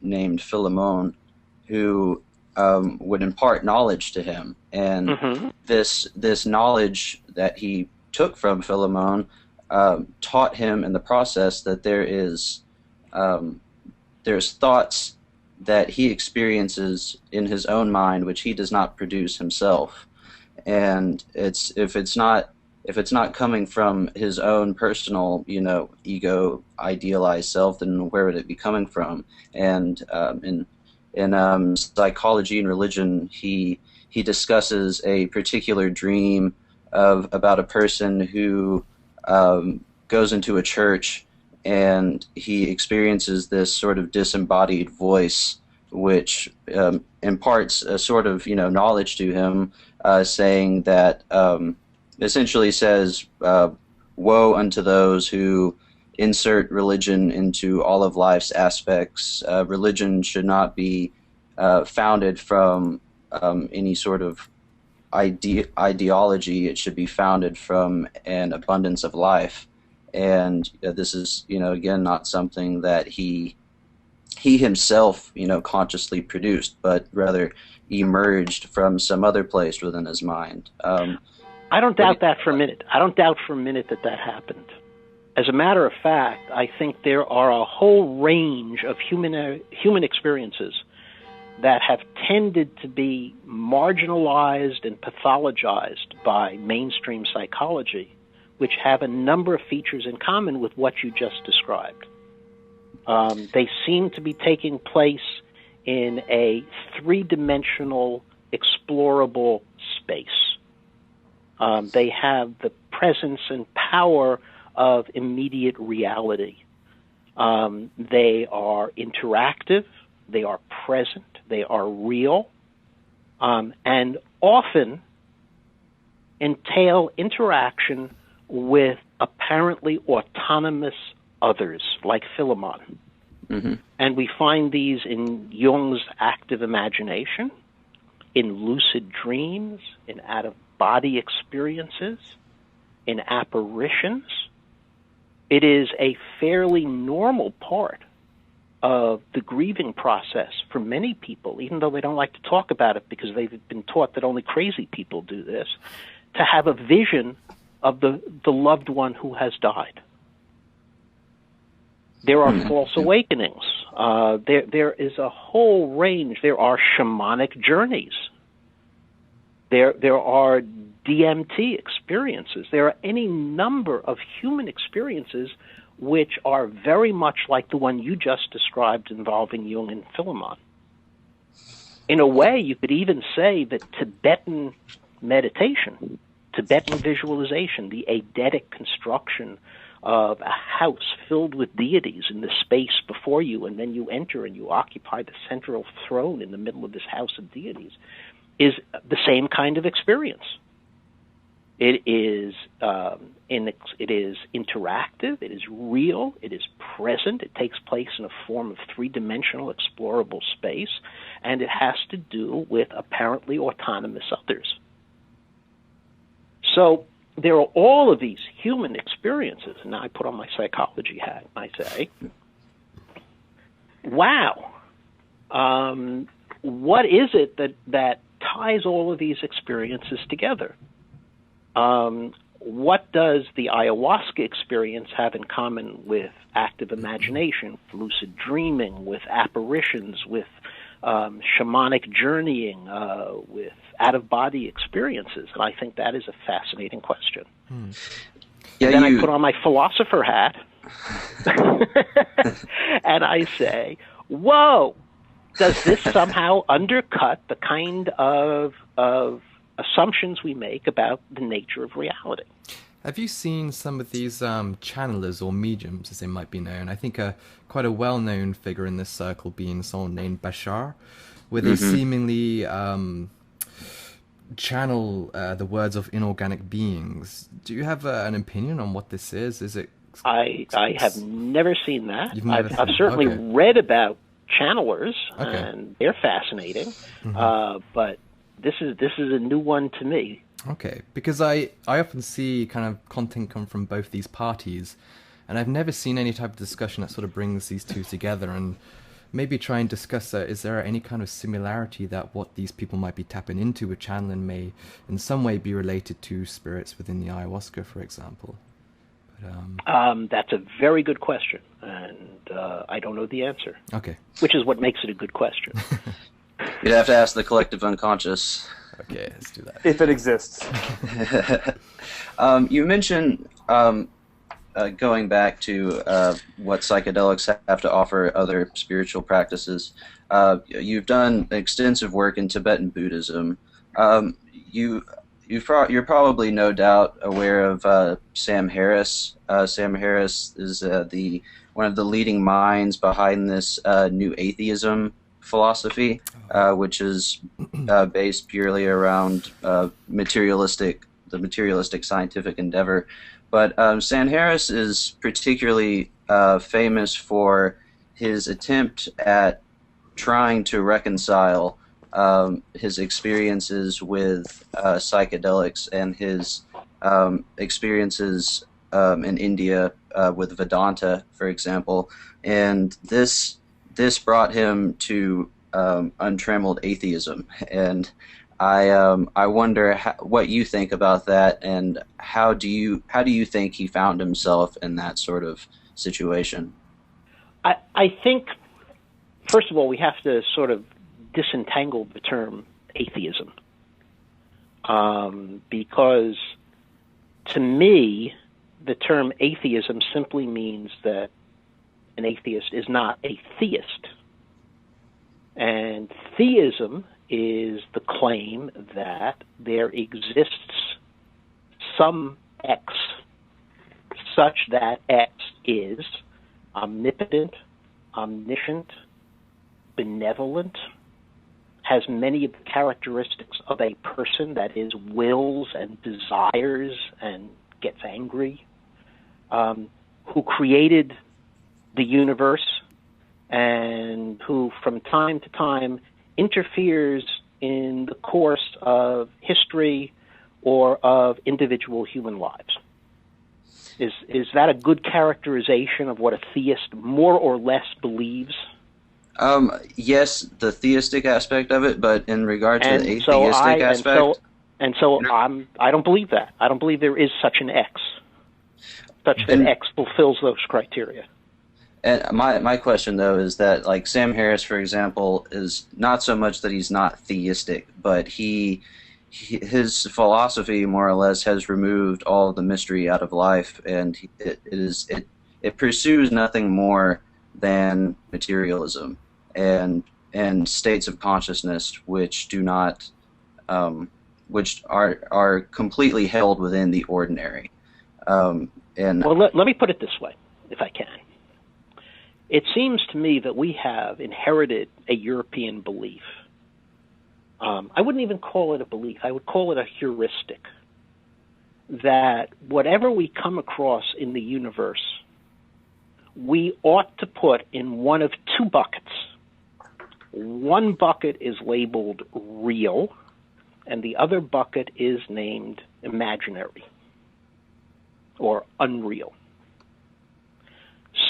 named Philemon, who would impart knowledge to him, and this knowledge that he took from Philemon taught him in the process that there's thoughts that he experiences in his own mind which he does not produce himself, and if it's not coming from his own personal, ego, idealized self, then where would it be coming from? And in psychology and religion, he discusses a particular dream about a person who goes into a church, and he experiences this sort of disembodied voice which imparts a sort of knowledge to him, saying that essentially says, woe unto those who insert religion into all of life's aspects. Religion should not be founded from any sort of ideology. It should be founded from an abundance of life. And this is, again, not something that he himself, consciously produced, but rather emerged from some other place within his mind. I don't doubt that for a minute. I don't doubt for a minute that happened. As a matter of fact, I think there are a whole range of human experiences that have tended to be marginalized and pathologized by mainstream psychology, which have a number of features in common with what you just described. They seem to be taking place in a three-dimensional, explorable space. They have the presence and power of immediate reality. They are interactive, they are present, they are real, and often entail interaction with apparently autonomous others, like Philemon. Mm-hmm. And we find these in Jung's active imagination, in lucid dreams, in out-of-body experiences, in apparitions. It is a fairly normal part of the grieving process for many people, even though they don't like to talk about it because they've been taught that only crazy people do this, to have a vision of the loved one who has died. There are false awakenings. There is a whole range. There are shamanic journeys. There are DMT experiences. There are any number of human experiences which are very much like the one you just described involving Jung and Philemon. In a way, you could even say that Tibetan meditation, Tibetan visualization, the eidetic construction of a house filled with deities in the space before you, and then you enter and you occupy the central throne in the middle of this house of deities, is the same kind of experience. It is interactive, it is real, it is present, it takes place in a form of three-dimensional explorable space, and it has to do with apparently autonomous others. So there are all of these human experiences, and now I put on my psychology hat and I say, wow, what is it that ties all of these experiences together? What does the ayahuasca experience have in common with active imagination, lucid dreaming, with apparitions, with shamanic journeying, with out-of-body experiences? And I think that is a fascinating question. Yeah, then I put on my philosopher hat, and I say, whoa, does this somehow undercut the kind of assumptions we make about the nature of reality? Have you seen some of these channelers or mediums, as they might be known? I think quite a well-known figure in this circle being someone named Bashar, where they seemingly channel the words of inorganic beings. Do you have an opinion on what this is? Is it? I have never seen that. I've I've certainly read about channelers, Okay. and they're fascinating. But this is a new one to me. Okay, because I often see kind of content come from both these parties, and I've never seen any type of discussion that sort of brings these two together, and maybe try and discuss is there any kind of similarity that what these people might be tapping into with channeling may in some way be related to spirits within the ayahuasca, for example? But, That's a very good question, and I don't know the answer. Okay. Which is what makes it a good question. You'd have to ask the collective unconscious. Okay, let's do that. If it exists. You mentioned going back to what psychedelics have to offer other spiritual practices. You've done extensive work in Tibetan Buddhism. You're probably no doubt aware of Sam Harris. Sam Harris is one of the leading minds behind this new atheism philosophy, which is based purely around the materialistic scientific endeavor. But Sam Harris is particularly famous for his attempt at trying to reconcile his experiences with psychedelics and his experiences in India with Vedanta, for example. And this brought him to untrammeled atheism, and I wonder what you think about that, and how do you think he found himself in that sort of situation? I think, first of all, we have to sort of disentangle the term atheism, because to me, the term atheism simply means that an atheist is not a theist. And theism is the claim that there exists some X such that X is omnipotent, omniscient, benevolent, has many of the characteristics of a person, that is, wills and desires and gets angry, who created the universe, and who from time to time interferes in the course of history or of individual human lives. Is that a good characterization of what a theist more or less believes? Yes, the theistic aspect of it, but in regard to the atheistic aspect... I don't believe that. I don't believe there is such an X, such that X fulfills those criteria. And my question, though, is that, like, Sam Harris, for example, is not so much that he's not theistic, but his philosophy, more or less, has removed all of the mystery out of life, and it pursues nothing more than materialism and states of consciousness which do not, which are completely held within the ordinary. Well, let me put it this way, if I can. It seems to me that we have inherited a European belief. I wouldn't even call it a belief. I would call it a heuristic, that whatever we come across in the universe, we ought to put in one of two buckets. One bucket is labeled real, and the other bucket is named imaginary or unreal.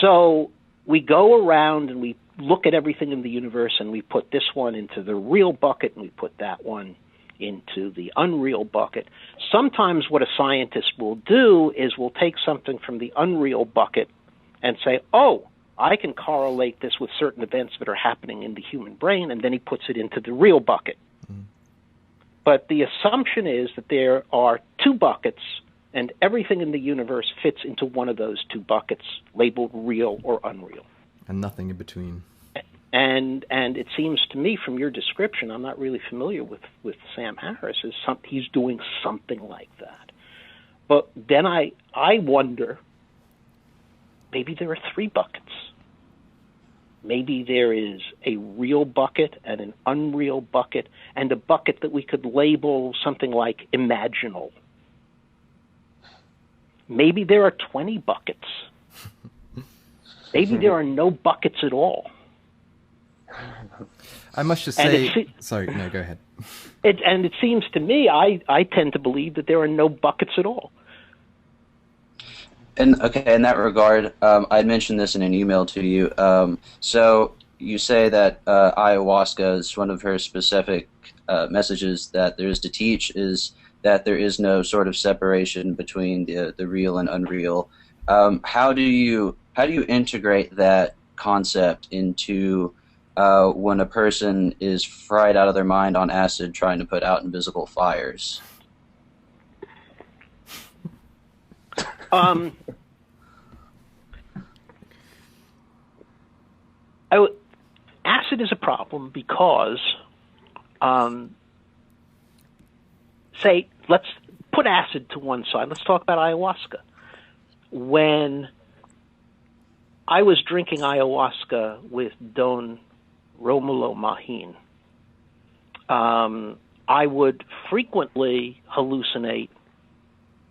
So we go around and we look at everything in the universe and we put this one into the real bucket and we put that one into the unreal bucket. Sometimes what a scientist will do is we'll take something from the unreal bucket and say, oh, I can correlate this with certain events that are happening in the human brain, and then he puts it into the real bucket. But the assumption is that there are two buckets, and everything in the universe fits into one of those two buckets, labeled real or unreal. And nothing in between. And it seems to me from your description, I'm not really familiar with Sam Harris, he's doing something like that. But then I wonder, maybe there are three buckets. Maybe there is a real bucket and an unreal bucket, and a bucket that we could label something like imaginal. Maybe there are 20 buckets. Maybe there are no buckets at all. I must just say... Sorry, no, go ahead. And it seems to me, I tend to believe that there are no buckets at all. And okay, in that regard, I mentioned this in an email to you. So you say that ayahuasca is one of her specific messages that there is to teach is that there is no sort of separation between the real and unreal. How do you integrate that concept into when a person is fried out of their mind on acid trying to put out invisible fires? Acid is a problem because, say, let's put acid to one side. Let's talk about ayahuasca. When I was drinking ayahuasca with Don Romulo Mahin, I would frequently hallucinate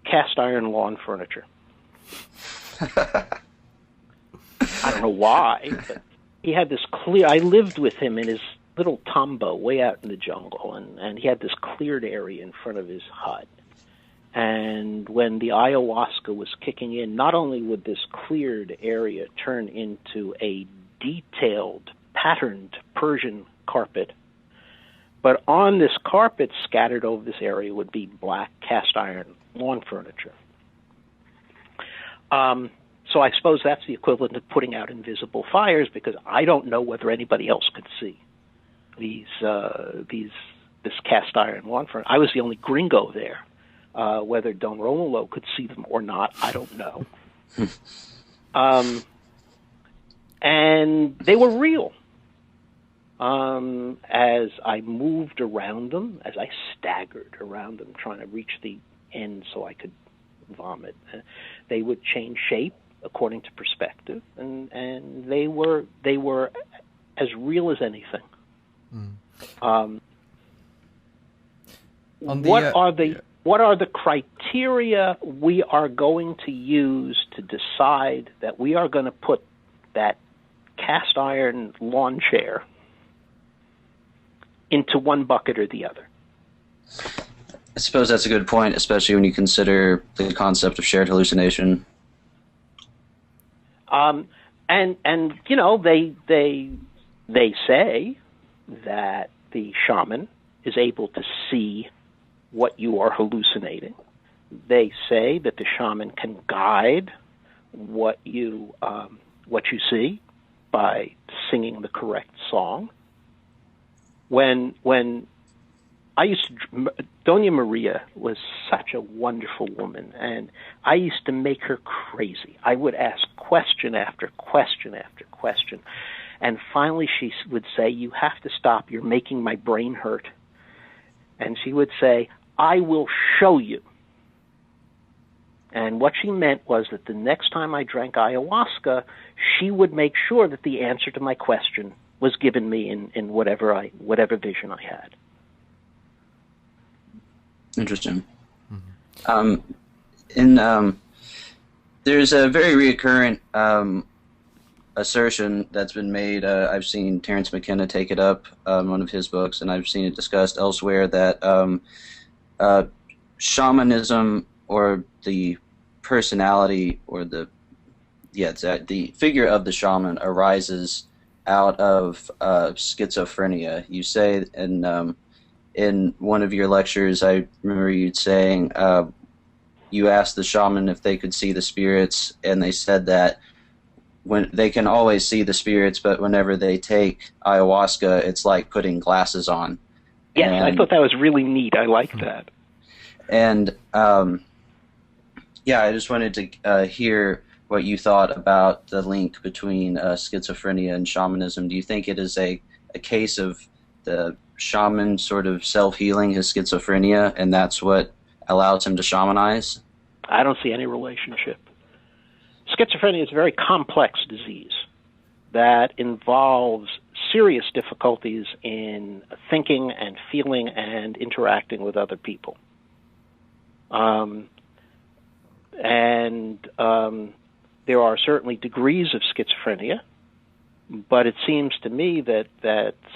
cast iron lawn furniture. I don't know why, but he had this clear... I lived with him in his little tambo way out in the jungle, and he had this cleared area in front of his hut. And when the ayahuasca was kicking in, not only would this cleared area turn into a detailed, patterned Persian carpet, but on this carpet scattered over this area would be black cast iron lawn furniture. So I suppose that's the equivalent of putting out invisible fires, because I don't know whether anybody else could see this cast iron lawn furniture. I was the only gringo there. Whether Don Romulo could see them or not, I don't know. And they were real. As I moved around them, as I staggered around them, trying to reach the end so I could vomit, they would change shape according to perspective, and they were as real as anything. What are the criteria we are going to use to decide that we are going to put that cast iron lawn chair into one bucket or the other? I suppose that's a good point, especially when you consider the concept of shared hallucination. And you know, they say that the shaman is able to see what you are hallucinating. They say that the shaman can guide what you see by singing the correct song. When I used to, Doña Maria was such a wonderful woman, and I used to make her crazy. I would ask question after question after question, and finally she would say, "You have to stop. You're making my brain hurt." And she would say, "I will show you." And what she meant was that the next time I drank ayahuasca, she would make sure that the answer to my question was given me in whatever vision I had. Interesting. Mm-hmm. There's a very recurrent assertion that's been made. I've seen Terence McKenna take it up in one of his books, and I've seen it discussed elsewhere, that shamanism, or the personality, or the figure of the shaman arises out of schizophrenia. You say in one of your lectures, I remember you saying you asked the shaman if they could see the spirits, and they said that when they can always see the spirits, but whenever they take ayahuasca, it's like putting glasses on. Yes, I thought that was really neat. I liked that. And yeah, I just wanted to hear what you thought about the link between schizophrenia and shamanism. Do you think it is a case of the shaman sort of self-healing his schizophrenia, and that's what allows him to shamanize? I don't see any relationship. Schizophrenia is a very complex disease that involves serious difficulties in thinking and feeling and interacting with other people. There are certainly degrees of schizophrenia, but it seems to me that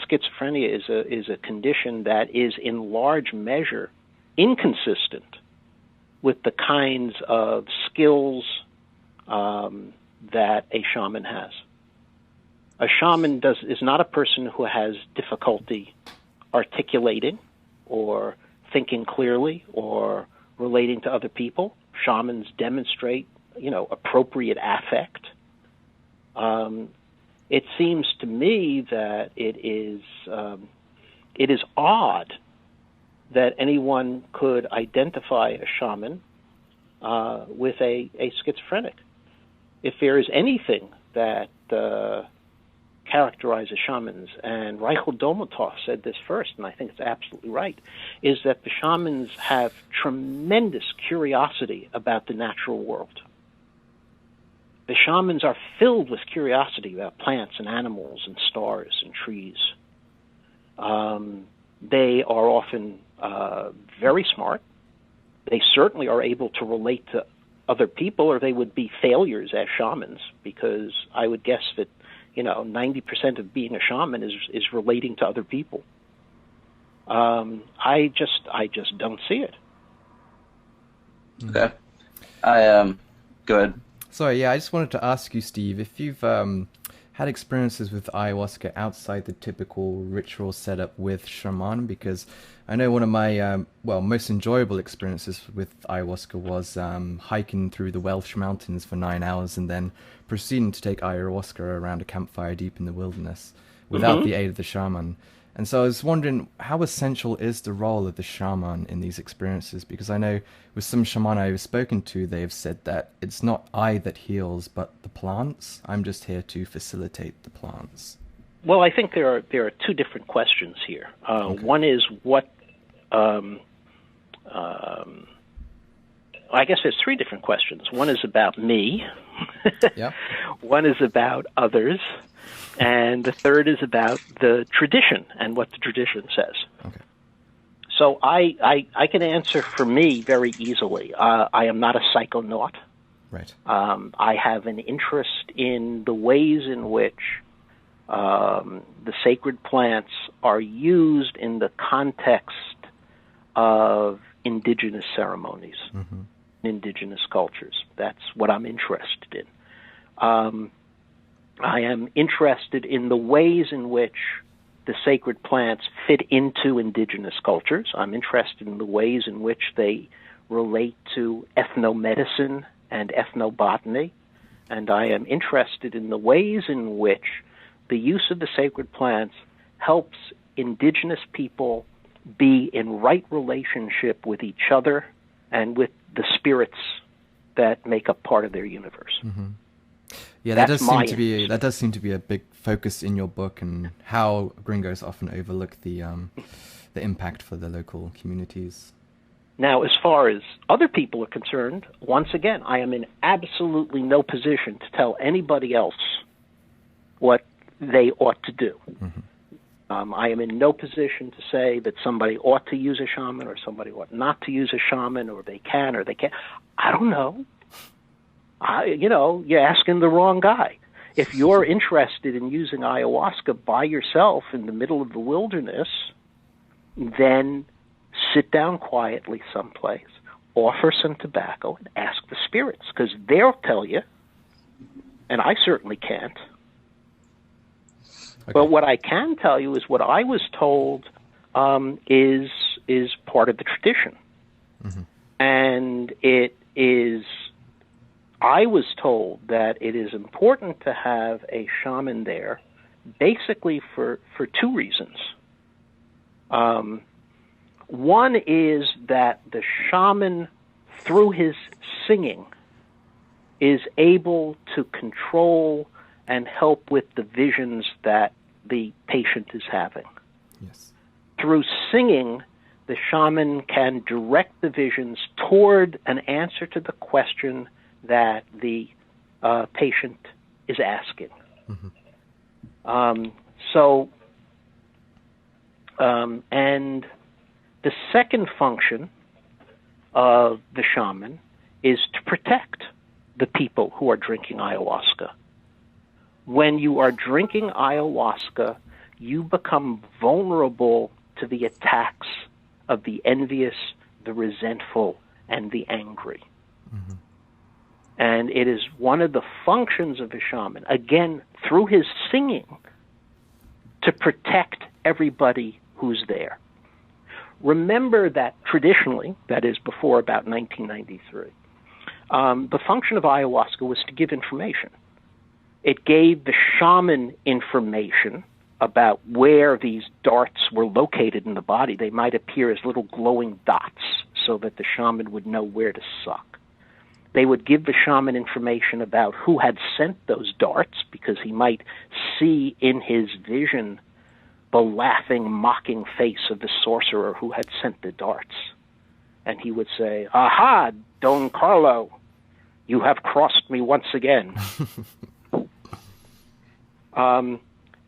schizophrenia is a condition that is in large measure inconsistent with the kinds of skills that a shaman has. A shaman is not a person who has difficulty articulating or thinking clearly or relating to other people. Shamans demonstrate, appropriate affect. It seems to me that it is odd that anyone could identify a shaman with a schizophrenic. If there is anything that characterizes shamans, and Reichel Domotoff said this first, and I think it's absolutely right, is that the shamans have tremendous curiosity about the natural world. The shamans are filled with curiosity about plants and animals and stars and trees. They are often very smart. They certainly are able to relate to other people, or they would be failures as shamans, because I would guess that 90% of being a shaman is relating to other people. I just don't see it. Okay. Go ahead. Sorry, yeah, I just wanted to ask you, Steve, if you've had experiences with ayahuasca outside the typical ritual setup with shaman, because I know one of my most enjoyable experiences with ayahuasca was hiking through the Welsh mountains for 9 hours and then proceeding to take ayahuasca around a campfire deep in the wilderness without the aid of the shaman. And so I was wondering, how essential is the role of the shaman in these experiences? Because I know with some shaman I've spoken to, they've said that it's not I that heals, but the plants. I'm just here to facilitate the plants. Well, I think there are two different questions here. Okay. One is what. I guess there's three different questions. One is about me. Yep. One is about others. And the third is about the tradition and what the tradition says. Okay. So I can answer for me very easily. I am not a psychonaut. Right. I have an interest in the ways in which the sacred plants are used in the context of indigenous ceremonies, indigenous cultures. That's what I'm interested in. I am interested in the ways in which the sacred plants fit into indigenous cultures. I'm interested in the ways in which they relate to ethnomedicine and ethnobotany. And I am interested in the ways in which the use of the sacred plants helps indigenous people be in right relationship with each other and with the spirits that make up part of their universe. Mm-hmm. Yeah, that does seem to be a big focus in your book, and how gringos often overlook the impact for the local communities. Now, as far as other people are concerned, once again, I am in absolutely no position to tell anybody else what they ought to do. Mm-hmm. I am in no position to say that somebody ought to use a shaman or somebody ought not to use a shaman, or they can or they can't. I don't know. You're asking the wrong guy. If you're interested in using ayahuasca by yourself in the middle of the wilderness, then sit down quietly someplace, offer some tobacco, and ask the spirits, because they'll tell you, and I certainly can't. But what I can tell you is what I was told is part of the tradition. Mm-hmm. And I was told that it is important to have a shaman there basically for two reasons. One is that the shaman, through his singing, is able to control and help with the visions that the patient is having. Yes. Through singing, the shaman can direct the visions toward an answer to the question that the patient is asking. Mm-hmm. And the second function of the shaman is to protect the people who are drinking ayahuasca. When you are drinking ayahuasca, you become vulnerable to the attacks of the envious, the resentful, and the angry. Mm-hmm. And it is one of the functions of a shaman, again, through his singing, to protect everybody who's there. Remember that traditionally, that is before about 1993, the function of ayahuasca was to give information. It gave the shaman information about where these darts were located in the body. They might appear as little glowing dots so that the shaman would know where to suck. They would give the shaman information about who had sent those darts, because he might see in his vision the laughing, mocking face of the sorcerer who had sent the darts. And he would say, "Aha, Don Carlo, you have crossed me once again."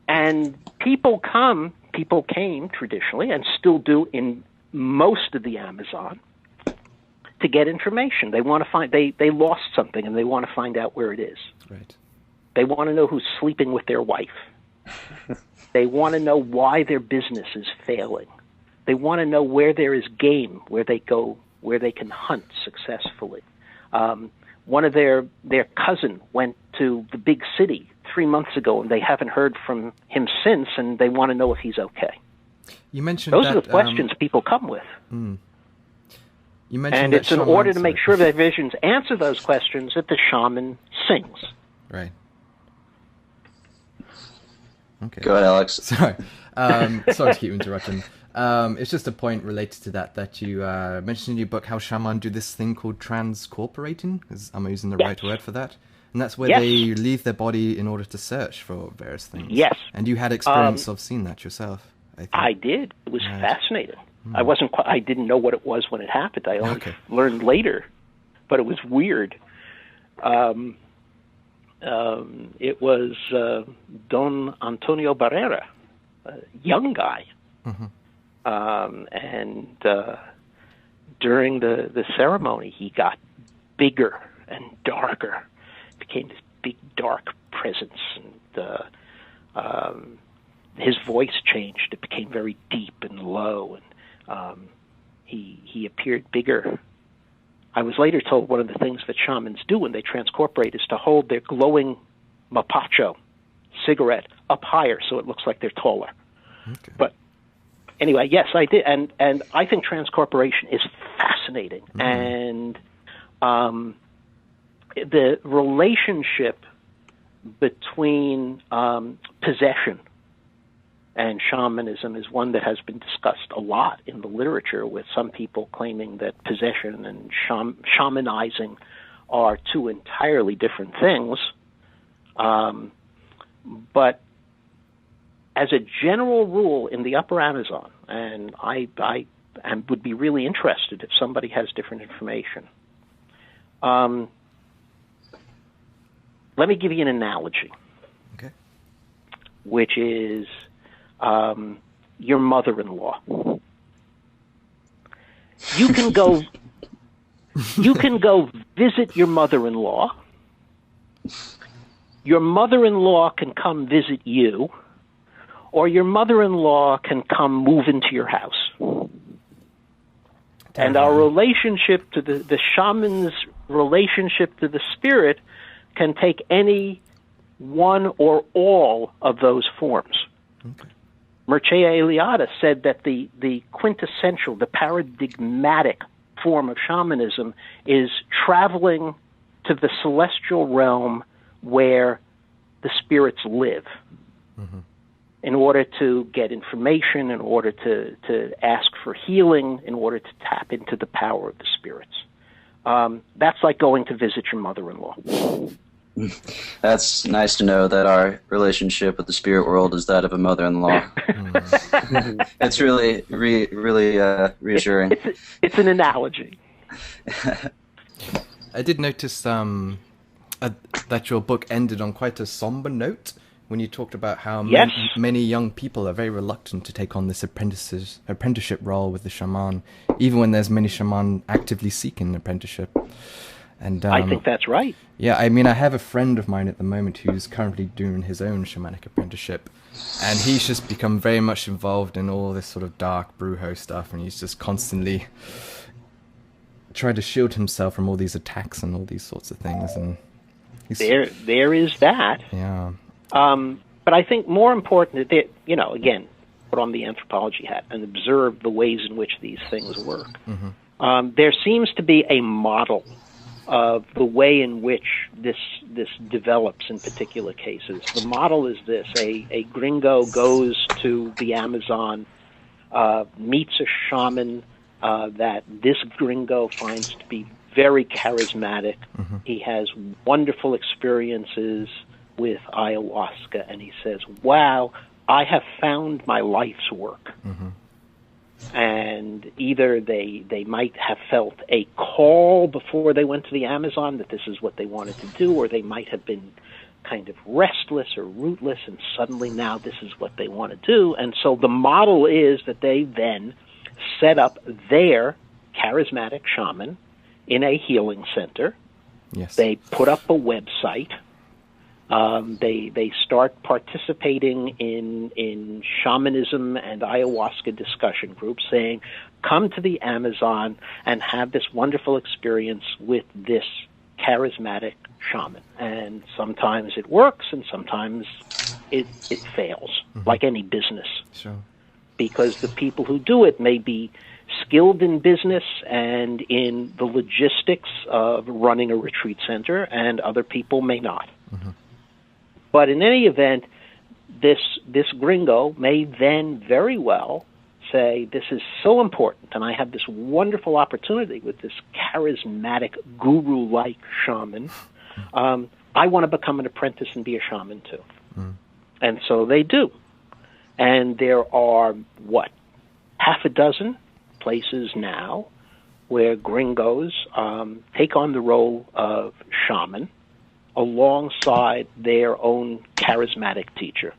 And people came traditionally, and still do in most of the Amazon, to get information. They want to find, they lost something and they want to find out where it is. Right. They want to know who's sleeping with their wife. They want to know why their business is failing. They want to know where there is game, where they go, where they can hunt successfully. One of their cousin went to the big city 3 months ago, and they haven't heard from him since, and they want to know if he's okay. You mentioned those are the questions people come with. You mentioned, and it's in order to make sure their visions answer those questions that the shaman sings. Right. Okay. Go ahead, Alex. Sorry. Sorry to keep interrupting. It's just a point related to that you mentioned in your book how shaman do this thing called transcorporating. Am I using the right word for that? And that's where they leave their body in order to search for various things. Yes. And you had experience of seeing that yourself, I think. I did. It was fascinating. I didn't know what it was when it happened. I only learned later, but it was weird. It was Don Antonio Barrera, a young guy. Mm-hmm. And during the ceremony, he got bigger and darker. Became this big, dark presence. And his voice changed. It became very deep and low. And he appeared bigger. I was later told one of the things that shamans do when they transcorporate is to hold their glowing mapacho cigarette up higher so it looks like they're taller. Okay. But anyway, yes, I did. And I think transcorporation is fascinating. Mm. And the relationship between possession and shamanism is one that has been discussed a lot in the literature, with some people claiming that possession and shamanizing are two entirely different things. But as a general rule in the Upper Amazon, and I would be really interested if somebody has different information, let me give you an analogy, which is your mother-in-law. You can go visit your mother-in-law. Your mother-in-law can come visit you, or your mother-in-law can come move into your house. And our relationship to the shaman's relationship to the spirit can take any one or all of those forms. Okay. Mircea Eliade said that the quintessential, the paradigmatic form of shamanism is traveling to the celestial realm where the spirits live in order to get information, in order to ask for healing, in order to tap into the power of the spirits. That's like going to visit your mother-in-law. That's nice to know that our relationship with the spirit world is that of a mother-in-law. It's really reassuring. It's an analogy. I did notice that your book ended on quite a somber note when you talked about how many young people are very reluctant to take on this apprenticeship role with the shaman, even when there's many shaman actively seeking apprenticeship. And I think that's right. Yeah, I mean, I have a friend of mine at the moment who's currently doing his own shamanic apprenticeship, and he's just become very much involved in all this sort of dark brujo stuff, and he's just constantly trying to shield himself from all these attacks and all these sorts of things. And there is that. Yeah. But I think more important that, again, put on the anthropology hat and observe the ways in which these things work. There seems to be a model of the way in which this develops in particular cases. The model is this: a gringo goes to the Amazon, meets a shaman that this gringo finds to be very charismatic. He has wonderful experiences with ayahuasca, and he says, wow, I have found my life's work. And either they might have felt a call before they went to the Amazon that this is what they wanted to do, or they might have been kind of restless or rootless, and suddenly now this is what they want to do. And so the model is that they then set up their charismatic shaman in a healing center. Yes. They put up a website. They start participating in shamanism and ayahuasca discussion groups, saying, come to the Amazon and have this wonderful experience with this charismatic shaman. And sometimes it works, and sometimes it fails, like any business. Sure. Because the people who do it may be skilled in business and in the logistics of running a retreat center, and other people may not. But in any event, this gringo may then very well say, this is so important, and I have this wonderful opportunity with this charismatic, guru-like shaman. I want to become an apprentice and be a shaman too. And so they do. And there are, half a dozen places now where gringos take on the role of shaman alongside their own charismatic teacher.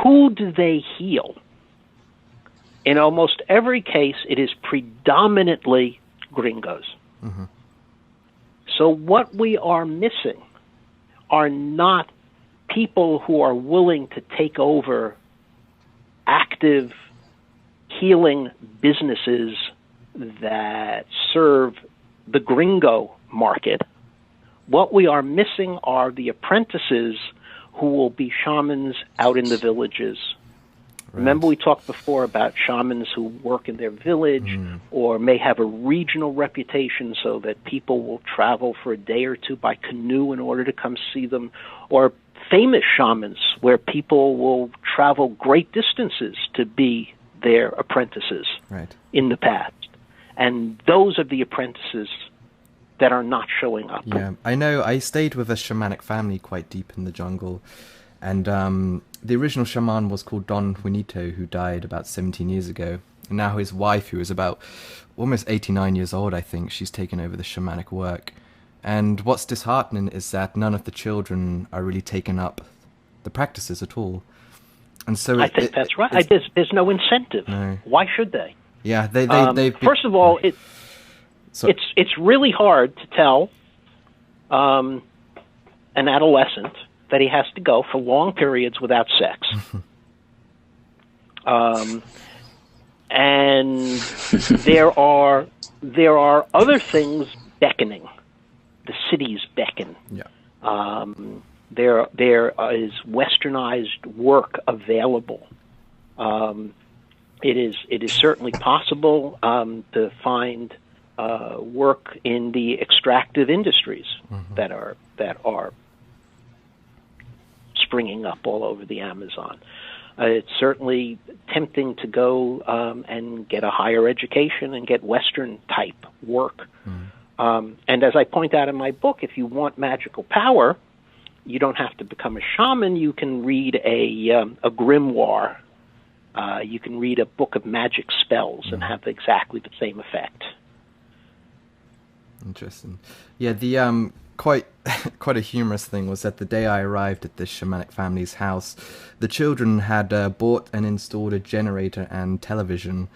Who do they heal? In almost every case, it is predominantly gringos. So what we are missing are not people who are willing to take over active healing businesses that serve the gringo market. What we are missing are the apprentices who will be shamans out in the villages. Right. Remember we talked before about shamans who work in their village or may have a regional reputation so that people will travel for a day or two by canoe in order to come see them, or famous shamans where people will travel great distances to be their apprentices in the past. And those are the apprentices that are not showing up. Yeah, I know. I stayed with a shamanic family quite deep in the jungle. And the original shaman was called Don Juanito, who died about 17 years ago. And now his wife, who is about almost 89 years old, I think, she's taken over the shamanic work. And what's disheartening is that none of the children are really taking up the practices at all. And so I think that's right. There's no incentive. No. Why should they? Yeah, they've first of all, it's really hard to tell an adolescent that he has to go for long periods without sex. And there are other things beckoning. The cities beckon. Yeah. There is westernized work available. It is certainly possible to find work in the extractive industries that are springing up all over the Amazon. It's certainly tempting to go and get a higher education and get Western type work. And as I point out in my book, if you want magical power, you don't have to become a shaman. You can read a grimoire. You can read a book of magic spells and have exactly the same effect. Interesting. Yeah, the quite a humorous thing was that the day I arrived at this shamanic family's house, the children had bought and installed a generator and television,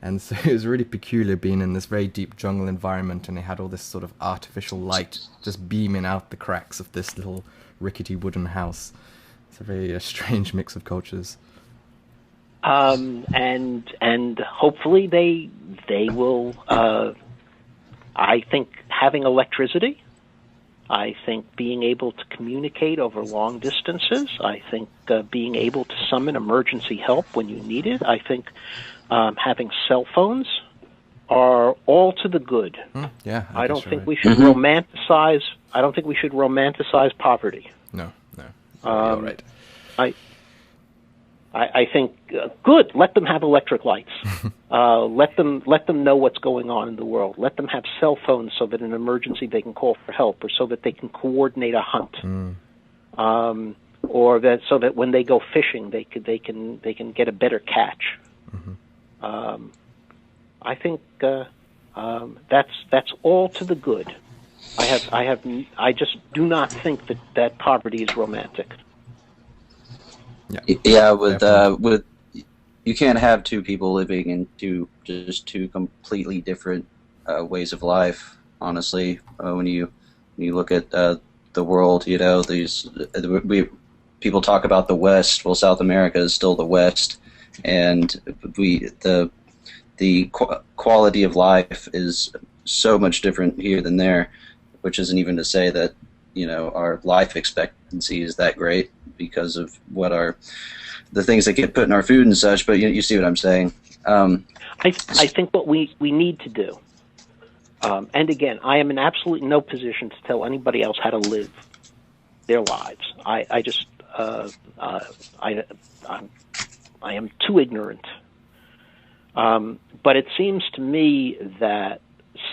and so it was really peculiar being in this very deep jungle environment, and they had all this sort of artificial light just beaming out the cracks of this little rickety wooden house. It's a very strange mix of cultures. And hopefully they will. I think having electricity, I think being able to communicate over long distances, I think being able to summon emergency help when you need it, I think having cell phones are all to the good. Yeah, I don't think we should romanticize. I don't think we should romanticize poverty. No. You're right. I think good. Let them have electric lights. Let them know what's going on in the world. Let them have cell phones so that in an emergency they can call for help, or so that they can coordinate a hunt, or that so that when they go fishing they can get a better catch. I think that's all to the good. I just do not think that poverty is romantic. Yeah, with you can't have two people living in two completely different ways of life. Honestly, when you look at the world, people talk about the West. Well, South America is still the West, and the quality of life is so much different here than there, which isn't even to say that our life expectancy is that great because of the things that get put in our food and such. But you see what I'm saying. I think what we need to do, and again, I am in absolutely no position to tell anybody else how to live their lives. I am too ignorant. But it seems to me that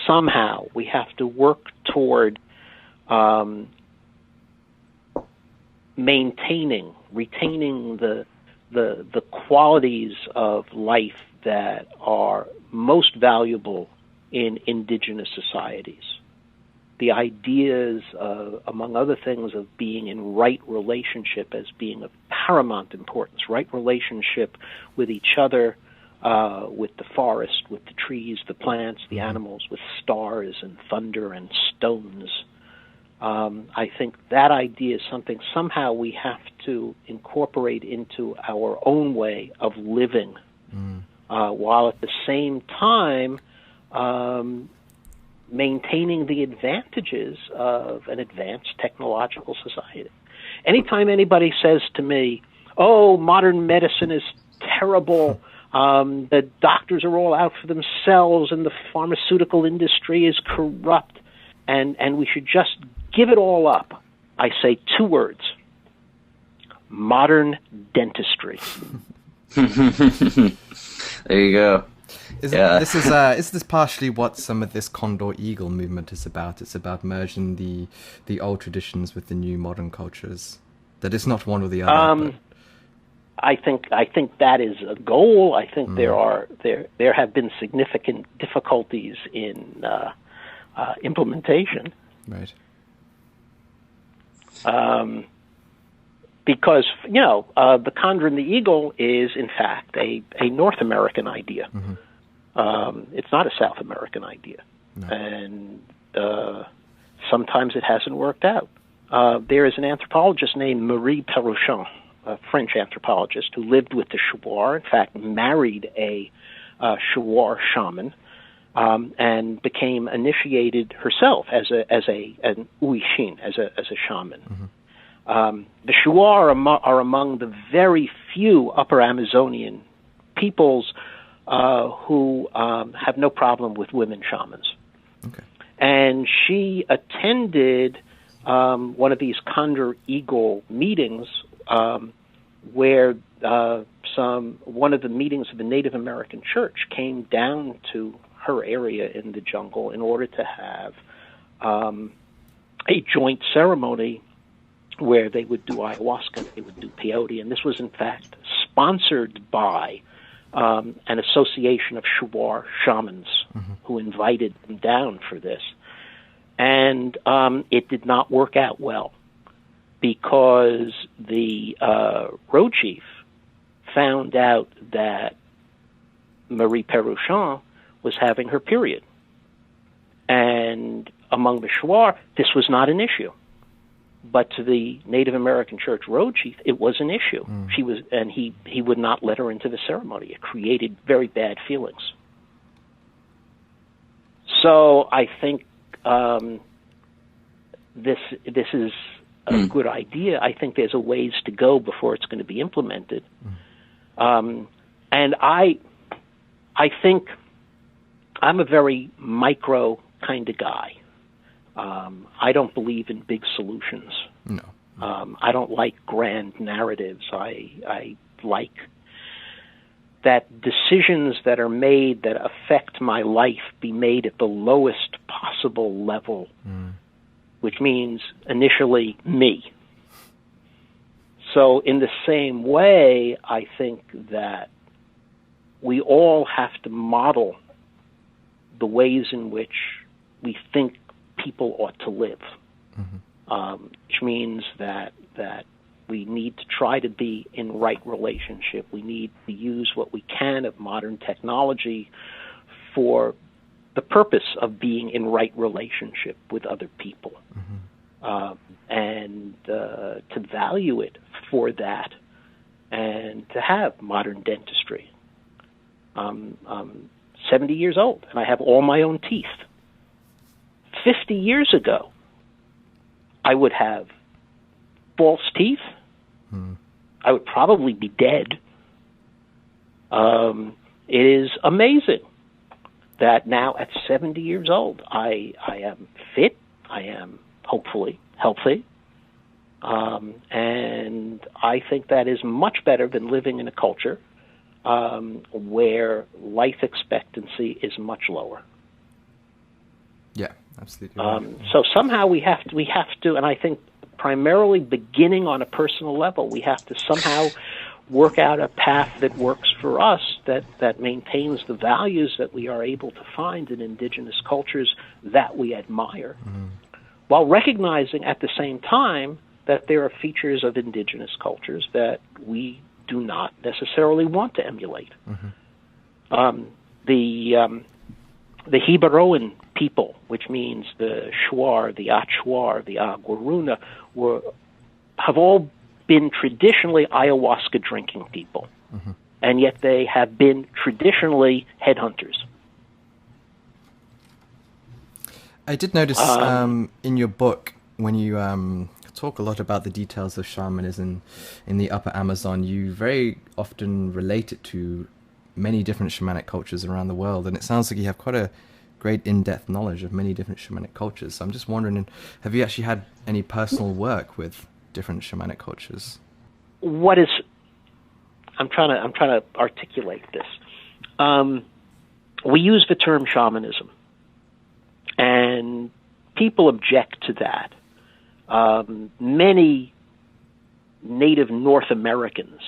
somehow we have to work toward retaining the qualities of life that are most valuable in indigenous societies. The ideas, among other things, of being in right relationship as being of paramount importance, right relationship with each other, with the forest, with the trees, the plants, the animals, with stars and thunder and stones. I think that idea is something somehow we have to incorporate into our own way of living, while at the same time maintaining the advantages of an advanced technological society. Anytime anybody says to me, "Oh, modern medicine is terrible," the doctors are all out for themselves, and the pharmaceutical industry is corrupt, and we should just give it all up, I say two words: modern dentistry. There you go. Is this partially what some of this Condor Eagle movement is about? It's about merging the old traditions with the new modern cultures. That it's not one or the other. I think that is a goal. I think there have been significant difficulties in implementation. Right. Because the Condor and the Eagle is in fact a North American idea. It's not a South American idea, and sometimes it hasn't worked out. There is an anthropologist named Marie Perruchon, a French anthropologist, who lived with the Shuar, in fact married a Shuar shaman, and became initiated herself as an uishin, as a shaman. The Shuar are among the very few Upper Amazonian peoples who have no problem with women shamans. Okay. And she attended one of these Condor Eagle meetings where one of the meetings of the Native American Church came down to her area in the jungle in order to have a joint ceremony where they would do ayahuasca, they would do peyote, and this was in fact sponsored by an association of Shuar shamans who invited them down for this. And it did not work out well because the road chief found out that Marie Perruchon was having her period. And among the Shuar, this was not an issue. But to the Native American Church road chief, it was an issue. She was, and he would not let her into the ceremony. It created very bad feelings. So I think this is a good idea. I think there's a ways to go before it's going to be implemented. And I think I'm a very micro kind of guy. I don't believe in big solutions. No. I don't like grand narratives. I like that decisions that are made that affect my life be made at the lowest possible level, which means initially me. So in the same way, I think that we all have to model the ways in which we think people ought to live, which means that we need to try to be in right relationship. We need to use what we can of modern technology for the purpose of being in right relationship with other people, and to value it for that, and to have modern dentistry. I'm 70 years old, and I have all my own teeth. 50 years ago, I would have false teeth. I would probably be dead. It is amazing that now at 70 years old, I am fit, I am hopefully healthy, and I think that is much better than living in a culture where life expectancy is much lower. Yeah, absolutely. So somehow we have to, and I think primarily beginning on a personal level, we have to somehow work out a path that works for us, that maintains the values that we are able to find in indigenous cultures that we admire, while recognizing at the same time that there are features of indigenous cultures that we do not necessarily want to emulate. The Hibaroan people, which means the Shuar, the Achuar, the Aguaruna, have all been traditionally ayahuasca drinking people, and yet they have been traditionally headhunters. I did notice in your book, when you talk a lot about the details of shamanism in the Upper Amazon, you very often relate it to many different shamanic cultures around the world, and it sounds like you have quite a great in-depth knowledge of many different shamanic cultures. So I'm just wondering, have you actually had any personal work with different shamanic cultures? I'm trying to articulate this. We use the term shamanism, and people object to that. Many native North Americans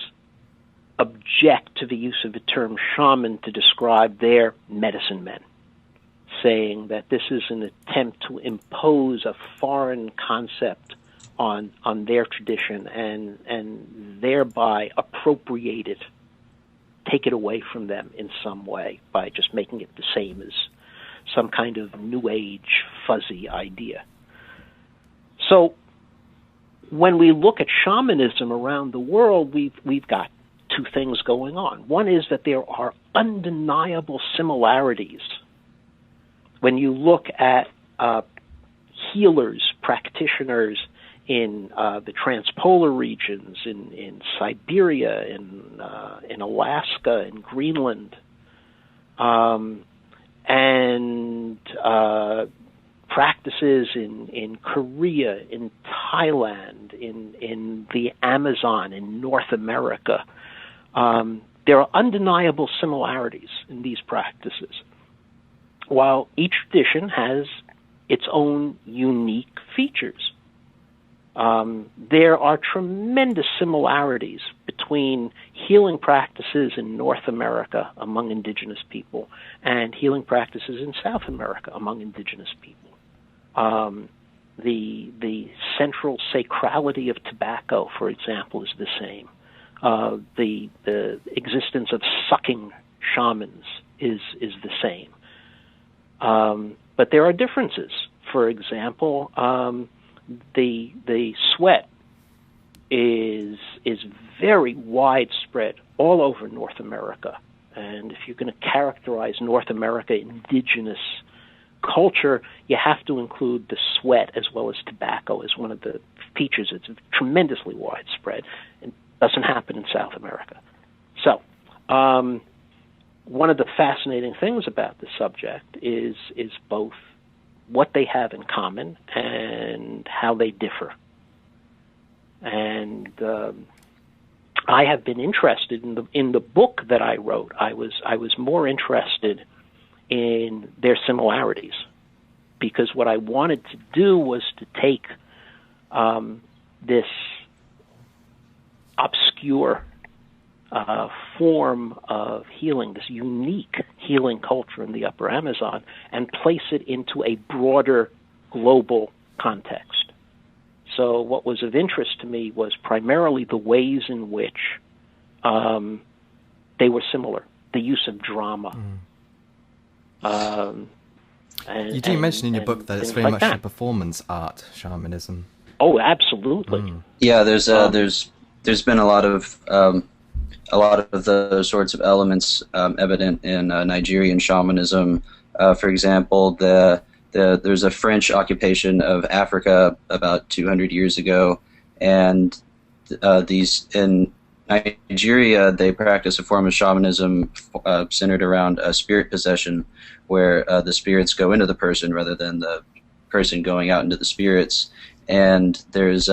object to the use of the term shaman to describe their medicine men, saying that this is an attempt to impose a foreign concept on their tradition and thereby appropriate it, take it away from them in some way by just making it the same as some kind of new age fuzzy idea. So when we look at shamanism around the world, we've got two things going on. One is that there are undeniable similarities when you look at healers, practitioners in the transpolar regions, in Siberia, in Alaska, in Greenland, and practices in Korea, in Thailand, in the Amazon, in North America, there are undeniable similarities in these practices. While each tradition has its own unique features, there are tremendous similarities between healing practices in North America among indigenous people and healing practices in South America among indigenous people. The central sacrality of tobacco, for example, is the same. The existence of sucking shamans is the same. But there are differences. For example, the sweat is very widespread all over North America. And if you're going to characterize North America indigenous culture, you have to include the sweat as well as tobacco as one of the features. It's tremendously widespread and doesn't happen in South America. So, one of the fascinating things about the subject is both what they have in common and how they differ. And I have been interested in the book that I wrote. I was more interested in their similarities, because what I wanted to do was to take this obscure form of healing, this unique healing culture in the Upper Amazon, and place it into a broader global context. So what was of interest to me was primarily the ways in which they were similar, the use of drama. You do mention in your book that it's very much a performance art, shamanism. Oh, absolutely. Yeah, there's been a lot of those sorts of elements evident in Nigerian shamanism. For example, there's a French occupation of Africa about 200 years ago, and in Nigeria they practice a form of shamanism centered around spirit possession, where the spirits go into the person rather than the person going out into the spirits. And there's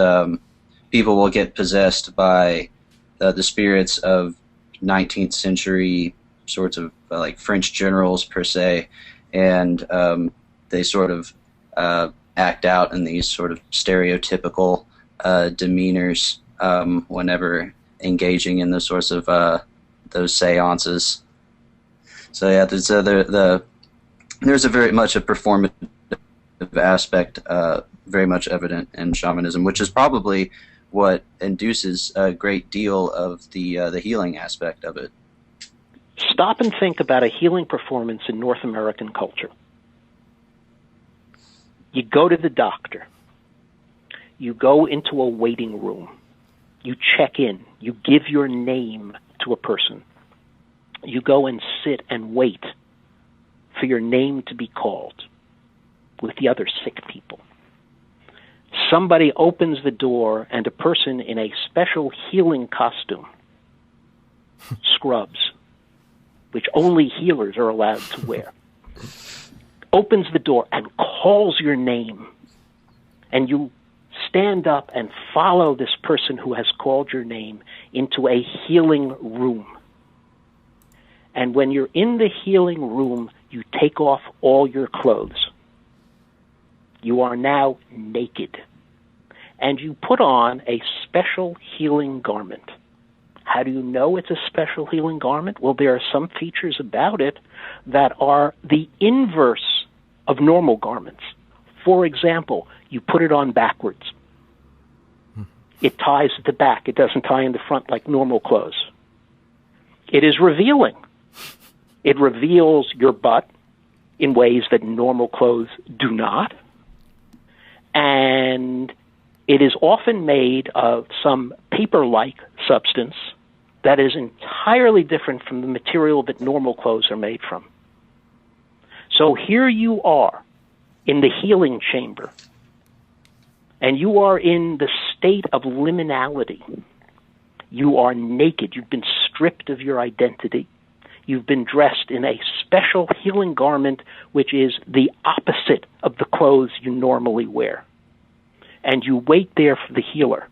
people will get possessed by the spirits of 19th century sorts of like French generals per se, and they sort of act out in these sort of stereotypical demeanors whenever engaging in the sorts of those seances. So yeah, there's a very much a performative aspect, very much evident in shamanism, which is probably what induces a great deal of the healing aspect of it. Stop and think about a healing performance in North American culture. You go to the doctor. You go into a waiting room. You check in. You give your name to a person. You go and sit and wait for your name to be called with the other sick people. Somebody opens the door, and a person in a special healing costume, scrubs, which only healers are allowed to wear, opens the door and calls your name. And you stand up and follow this person who has called your name into a healing room. And when you're in the healing room, you take off all your clothes. You are now naked. And you put on a special healing garment. How do you know it's a special healing garment? Well, there are some features about it that are the inverse of normal garments. For example, you put it on backwards. It ties at the back. It doesn't tie in the front like normal clothes. It is revealing. It reveals your butt in ways that normal clothes do not. And it is often made of some paper-like substance that is entirely different from the material that normal clothes are made from. So here you are in the healing chamber, and you are in the state of liminality. You are naked. You've been stripped of your identity. You've been dressed in a special healing garment, which is the opposite of the clothes you normally wear. And you wait there for the healer,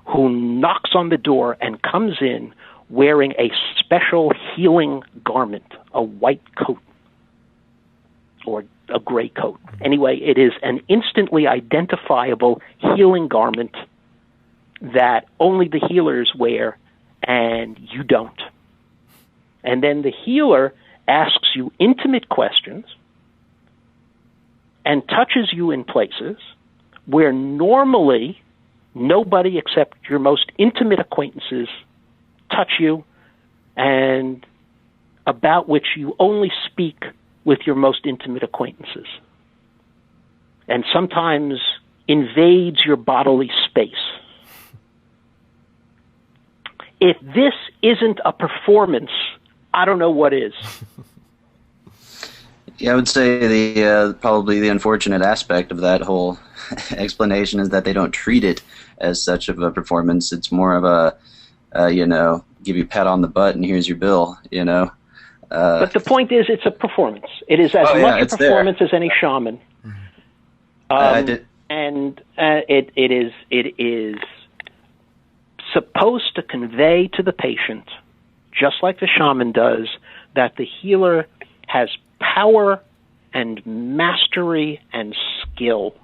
who knocks on the door and comes in wearing a special healing garment, a white coat or a gray coat. Anyway, it is an instantly identifiable healing garment that only the healers wear and you don't. And then the healer asks you intimate questions and touches you in places where normally nobody except your most intimate acquaintances touch you, and about which you only speak with your most intimate acquaintances, and sometimes invades your bodily space. If this isn't a performance, I don't know what is. Yeah, I would say the probably the unfortunate aspect of that whole explanation is that they don't treat it as such of a performance. It's more of a, give you a pat on the butt and here's your bill, But the point is, it's a performance. It is as much a performance as any shaman. And it is supposed to convey to the patient, just like the shaman does, that the healer has power and mastery and skill.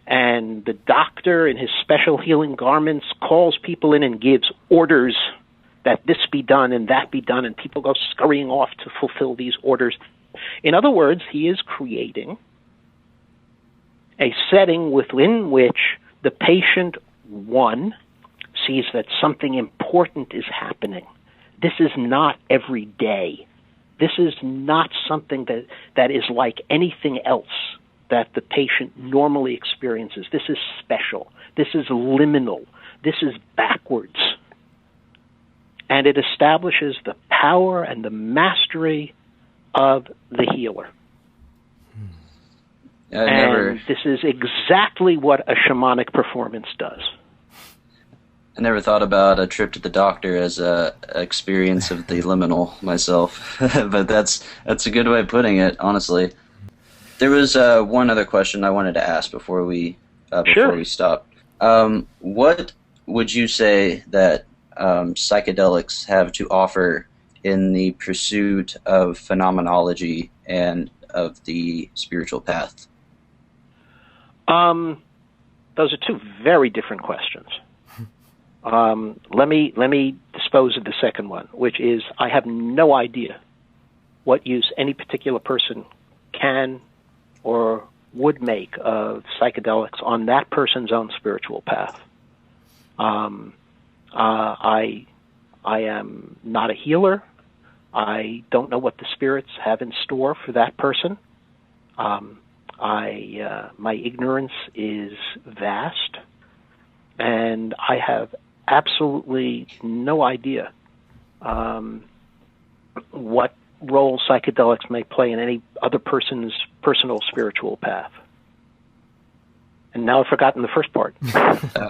And the doctor, in his special healing garments, calls people in and gives orders that this be done and that be done, and people go scurrying off to fulfill these orders. In other words, he is creating a setting within which the patient, one, sees that something important is happening. This is not every day. This is not something that is like anything else that the patient normally experiences. This is special. This is liminal. This is backwards. And it establishes the power and the mastery of the healer. This is exactly what a shamanic performance does. I never thought about a trip to the doctor as a experience of the liminal myself, but that's a good way of putting it, honestly. There was one other question I wanted to ask before we stop. What would you say that psychedelics have to offer in the pursuit of phenomenology and of the spiritual path? Those are two very different questions. Let me dispose of the second one, which is I have no idea what use any particular person can or would make of psychedelics on that person's own spiritual path. I am not a healer. I don't know what the spirits have in store for that person. My ignorance is vast, and I have absolutely no idea what role psychedelics may play in any other person's personal spiritual path. And now I've forgotten the first part.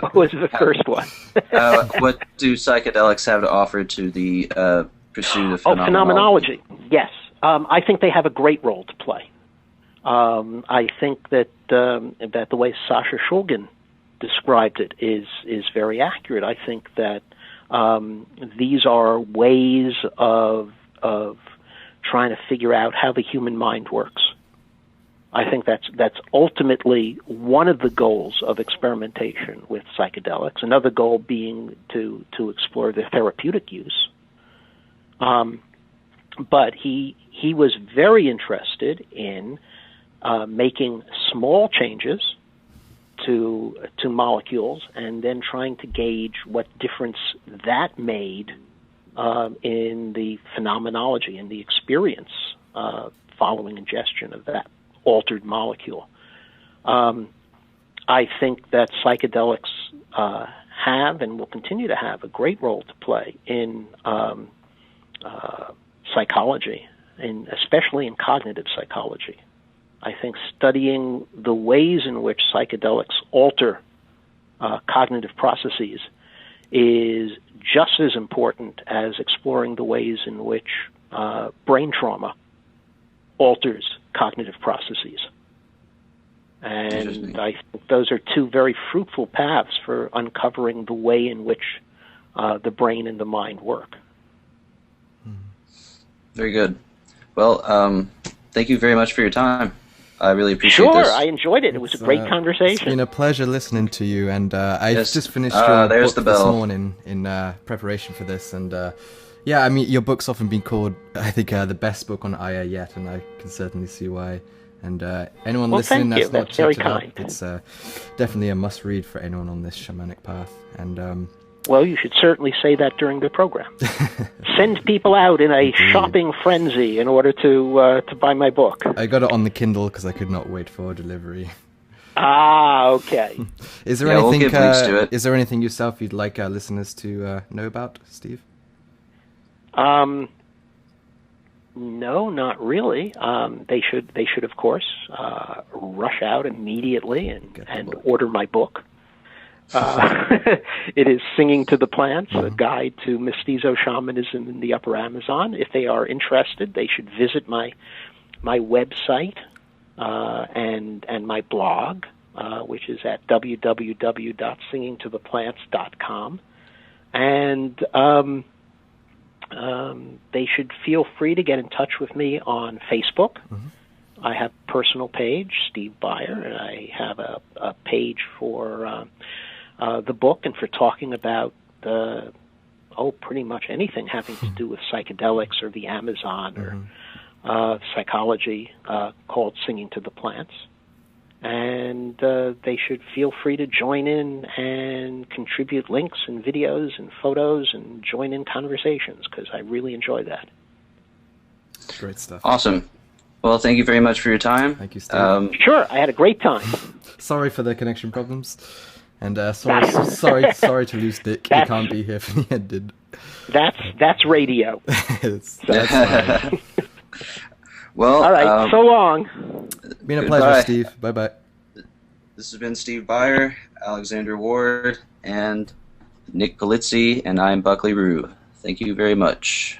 What was the first one? What do psychedelics have to offer to the pursuit of phenomenology? Yes. I think they have a great role to play. I think that the way Sasha Shulgin described it is very accurate. I think that these are ways of trying to figure out how the human mind works. I think that's ultimately one of the goals of experimentation with psychedelics. Another goal being to explore their therapeutic use. But he was very interested in making small changes to molecules and then trying to gauge what difference that made in the phenomenology and the experience following ingestion of that altered molecule. I think that psychedelics have and will continue to have a great role to play in psychology especially in cognitive psychology. I think studying the ways in which psychedelics alter cognitive processes is just as important as exploring the ways in which brain trauma alters cognitive processes. And I think those are two very fruitful paths for uncovering the way in which the brain and the mind work. Very good. Well, thank you very much for your time. I really appreciate this. Sure, I enjoyed it. It was a great conversation. It's been a pleasure listening to you, and I just finished your there's book the this bell. morning in preparation for this, and yeah, I mean, your book's often been called, I think, the best book on Aya yet, and I can certainly see why. And anyone listening thank you. that's not That's very checked it out, kind. it's definitely a must-read for anyone on this shamanic path. And well, you should certainly say that during the program. Send people out in a shopping frenzy in order to buy my book. I got it on the Kindle because I could not wait for delivery. Ah, okay. Is there We'll anything? give links to it. Is there anything yourself you'd like our listeners to know about, Steve? No, not really. They should of course rush out immediately and order my book. It is Singing to the Plants, a guide to mestizo shamanism in the Upper Amazon. If they are interested, they should visit my website and my blog, which is at www.singingtotheplants.com. And they should feel free to get in touch with me on Facebook. I have a personal page, Steve Beyer, and I have a page for the book and for talking about pretty much anything having to do with psychedelics or the Amazon or psychology, called Singing to the Plants. And they should feel free to join in and contribute links and videos and photos and join in conversations, because I really enjoy that. Great stuff. Awesome. Well, thank you very much for your time. Thank you, Steve. Sure, I had a great time. Sorry for the connection problems, and sorry to lose Dick. He can't be here for the ended. That's radio. That's fine. Well, all right. So long. Been a Goodbye. pleasure, Steve. Bye-bye. This has been Steve Beyer, Alexander Ward, and Nick Polizzi, and I'm Buckley Rue. Thank you very much.